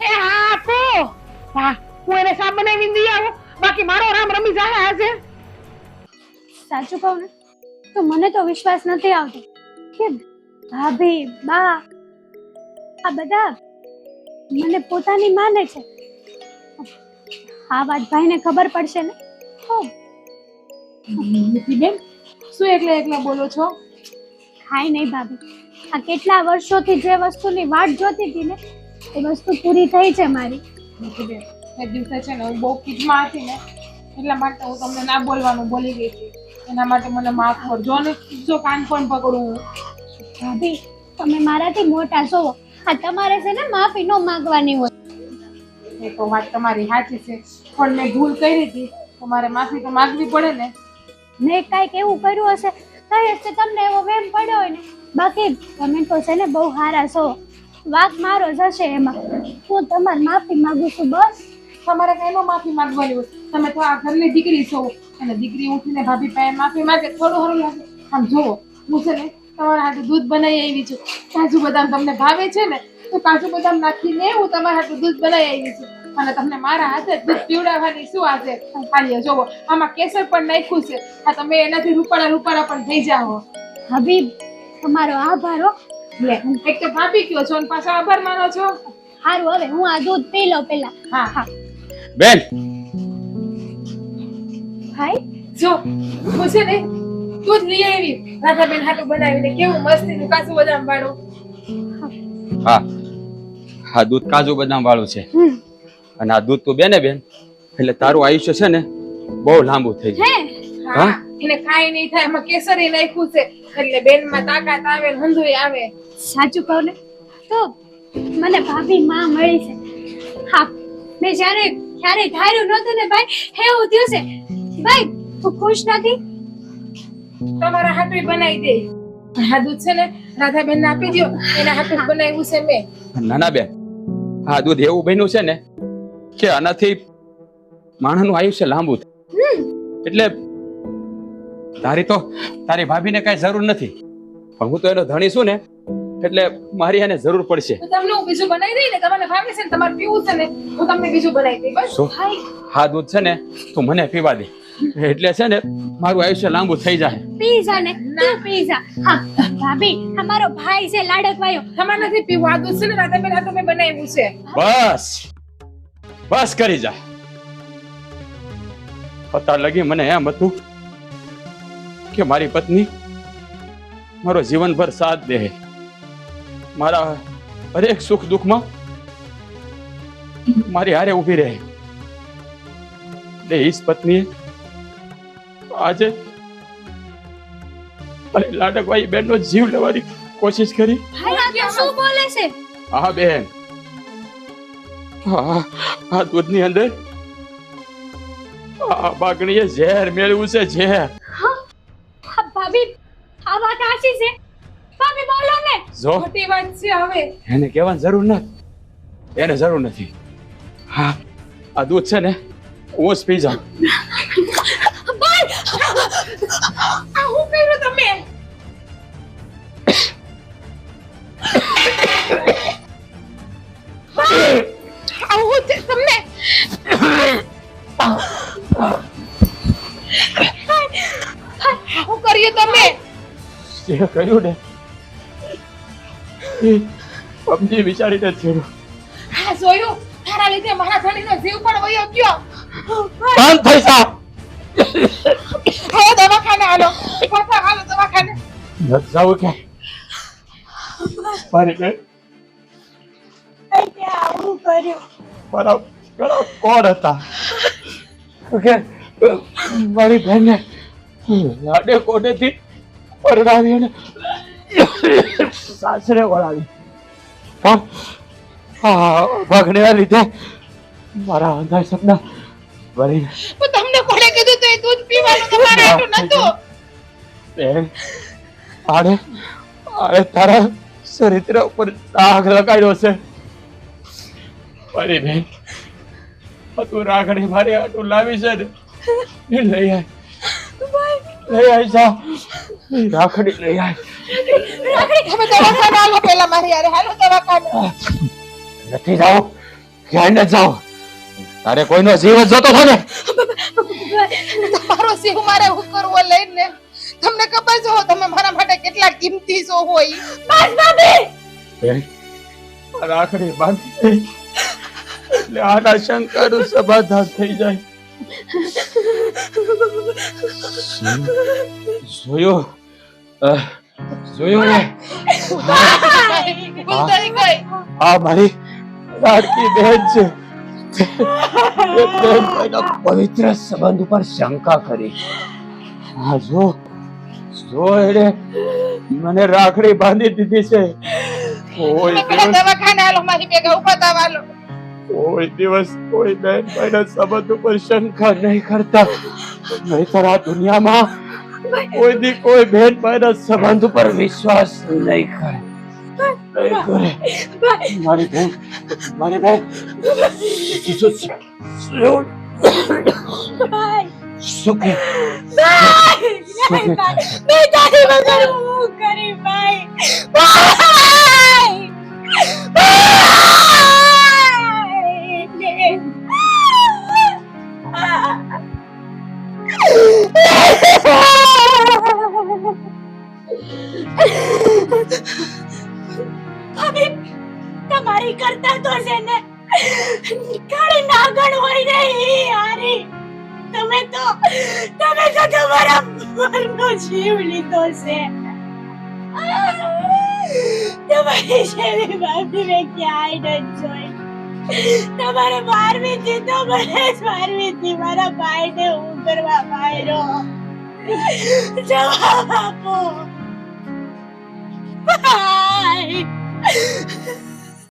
Speaker 3: એ હા આપો. હા, હું એને સાબ બનાવીને દઈ આવું, બાકી મારો રામ રમી જાય આજે.
Speaker 4: સાચું કહું ને તો મને તો વિશ્વાસ નથી આવતો કે ભાભી બા આ બધા મને પોતાની માને છે. આ વાત ભાઈને ખબર પડશે ને તો
Speaker 3: બેન શું એકલા એકલા બોલો છો?
Speaker 4: કાંઈ નહીં ભાભી, આ કેટલા વર્ષોથી જે વસ્તુની વાટ જોતી હતી ને એ વસ્તુ પૂરી થઈ છે મારી.
Speaker 3: બેન એ દિવસે છે ને હું બહુ ખીજમાં હતી ને એટલા માટે હું તમને ના બોલવાનું બોલી ગઈ હતી. એના માટે મને માફ કરજો ને જો કાન પણ પકડું.
Speaker 4: ભાભી તમે મારાથી મોટા છો, આ તમારે છે ને માફી ન માંગવાની હોય.
Speaker 3: એ તો વાત તમારી સાચી છે, પણ મેં ભૂલ કરી હતી તો મારે માફી તો માંગવી પડે ને.
Speaker 4: મેં કાંઈક એવું કર્યું હશે કઈ હશે તમને એવો વેમ પડ્યો હોય ને, બાકી તમે તો છે ને બહુ સારા છો, વાક મારો જ હશે એમાં. હું તમારી માફી માંગુ છું બસ.
Speaker 3: તમારે કઈ માફી માંગવાની હોય, તમે તો આ ઘરની દીકરી છો અને દીકરી ઉઠીને ભાભી પાસે માફી માંગે થોડું સારું લાગે. આમ જુઓ, હું છે ને તમારા હાથે દૂધ બનાવી આવી છું, કાજુ બદામ તમને ભાવે છે ને તો કાજુ બદામ નાખીને હું તમારા હાથે દૂધ બનાવી આવી છું, અને તમને મારા હાથે દૂધ પીવડાવવાની શું આજે ખાલી જોવો, આમાં કેસર પણ નાખ્યું છે. આ તમે એનાથી રૂપાળા રૂપાળા પણ થઈ જાઓ.
Speaker 4: હબીબ તમારો આભાર હો.
Speaker 3: લે એક તો ભાભી કયો છો અને પાછા આભાર માનો છો.
Speaker 4: સારું હવે હું આ દૂધ પી લઉં પેલા.
Speaker 3: હા હા
Speaker 7: બેન
Speaker 4: ભાઈ
Speaker 3: જો હું છે ને દૂધ લઈ આવી રાધાબેન હાટું બનાવીને, કેવું મસ્તીનું કાજુ બદામ વાળું.
Speaker 7: હા હા, દૂધ કાજુ બદામ વાળું છે. અને આ દૂધ તું બેન એટલે તારું આયુષ્ય છે ને બહુ લાંબુ થઈ જાય.
Speaker 3: હા એને કાંઈ નહીં થાય, એમાં કેસરી નાખ્યું છે એટલે બેનમાં તાકાત આવે ને હંધુય આવે.
Speaker 4: સાચું કહું ને તો મને ભાભી માં મળી છે. હા મેં જ્યારે ક્યારે ધાર્યું નહોતું ને ભાઈ એવું થયું છે. ભાઈ તું ખુશ નથી?
Speaker 3: તમારા હાથે બનાવી દે. આ દૂધ છે ને રાધાબેન ને આપી દો, એના હાથે બનાવ્યું છે મેં.
Speaker 7: નાના બેન, આ દૂધ એવું બન્યું છે ને કે આનાથી માણસનું આયુષ્ય લાંબુ થાય. એટલે તારી ભાભીને કઈ જરૂર નથી, પણ હું તો એનો ધણી છું ને એટલે મારી એને જરૂર પડશે.
Speaker 3: તો તમને હું બીજું બનાવી દઈ ને, તમને ભાવે છે ને તમારે પીવું છે ને હું તમને બીજું બનાવી દઈ. બસ
Speaker 7: શું? હા દૂધ છે ને તું મને પીવા દે, એટલે છે ને મારું આયુષ્ય લાંબુ થઈ જાય.
Speaker 4: પીઝા ને તું પીઝા. હા ભાભી અમારો ભાઈ છે લાડકવાયો.
Speaker 3: તમારે નથી પીવું, આ દૂધ છે ને રાધાબેન હાથે મેં બનાવ્યું છે.
Speaker 7: બસ કરી જા. પતા લગી મને એમ હતું કે મારી પત્ની મારો જીવનભર સાથ દે, મારા હરેક સુખ દુઃખમાં મારી હારે ઊભી રહે. એ જ પત્નીએ આજે લાડકભાઈ બેનનો જીવ લેવાની કોશિશ કરી.
Speaker 4: ભાઈ આ શું બોલે છે?
Speaker 7: હા બેન, આ દૂધની અંદર આ બાગણીએ ઝેર મેળવ્યું છે, ઝેર.
Speaker 4: ભાભી આ વાત સાચી છે? ભાભી બોલો ને.
Speaker 5: જો
Speaker 3: ખોટી વાત છે હવે.
Speaker 5: એને કહેવાની જરૂર નથી, એને જરૂર નથી. હા, આ દૂધ છે ને હું જ પી જાઉં.
Speaker 3: આ હું કર્યું તમે? આવું છે તમને? શું કર્યું તમે?
Speaker 5: જે કર્યું ને એ સમજી વિચારીને જ કર્યું.
Speaker 3: હા જોયું, તારા લીધે મારા ધણીનો જીવ પણ વયો ગયો.
Speaker 5: બંધ થઈ જા.
Speaker 3: હવે દવાખાને હાલો, પાછા હાલો દવાખાને.
Speaker 5: નથી જાવું કે મારી બેન
Speaker 6: આવું કર્યું
Speaker 5: મારા ઘણા કોણ હતા કે મારી બેનને લાડે કોટેથી પરણાવી અને સાસરે વળાવી, પણ આ ભાગને લીધે મારા અંધાર સપના વળી
Speaker 3: પણ તમને કોણે કીધું તો એ દૂધ પીવાનું તમારે એટલું નતું?
Speaker 5: બેન આને તારા ચરિત્ર ઉપર દાગ લગાડ્યો છે મારી બેન. તું રાખડી મારી આટું લાવી છે ને એ લઈ આય, લઈ આય જા, રાખડી લઈ આય.
Speaker 3: હવે દવાખાને હાલો, પહેલા મારી હારે હાલો દવાખાને.
Speaker 5: નથી જાવ, ક્યાંય ન જાવ. તારે કોઈનો જીવ જ જોતો હતો ને?
Speaker 3: તમારો સિંહ મારે હું કરવો લઈને? તમને ખબર છે તમે મારા માટે કેટલા કિંમતી છો હોય. બસ ભાભી,
Speaker 5: બેન, આ રાખડી બાંધી એટલે આના શંકાનું સમાધાન થઈ જાય. જોયું જોયું ને?
Speaker 3: ભૂલ થઈ ગઈ.
Speaker 5: આ મારી લાડકી બેન છે. એ બેન કોઈના પવિત્ર સંબંધ ઉપર શંકા કરી. હા જો એને મને રાખડી બાંધી દીધી છે. કોઈ દિવસ
Speaker 3: દવાખાને હાલો, મારી ભેગા ઉભા થાવ હાલો.
Speaker 5: કોઈ દિવસ કોઈ બેન કોઈના સંબંધ ઉપર શંકા નહીં કરતા. નહીંતર આ દુનિયામાં કોઈ દી કોઈ બેન કોઈના સંબંધ ઉપર વિશ્વાસ નહીં કરે. મારી બેન સુખી
Speaker 6: તમારી કરતા તો છે ને કાળી નાગણ હોય નહીં યારી. તમે તો તમારા મરનો જીવ લીધો છે. તમારી જેવી ભાભી મેં ક્યાંય ન જોઈ. તમારે મારવી હતી તો મને જ મારવી હતી. મારા ભાઈને હું કરવા માર્યો. જવાબ આપો. ભાઈ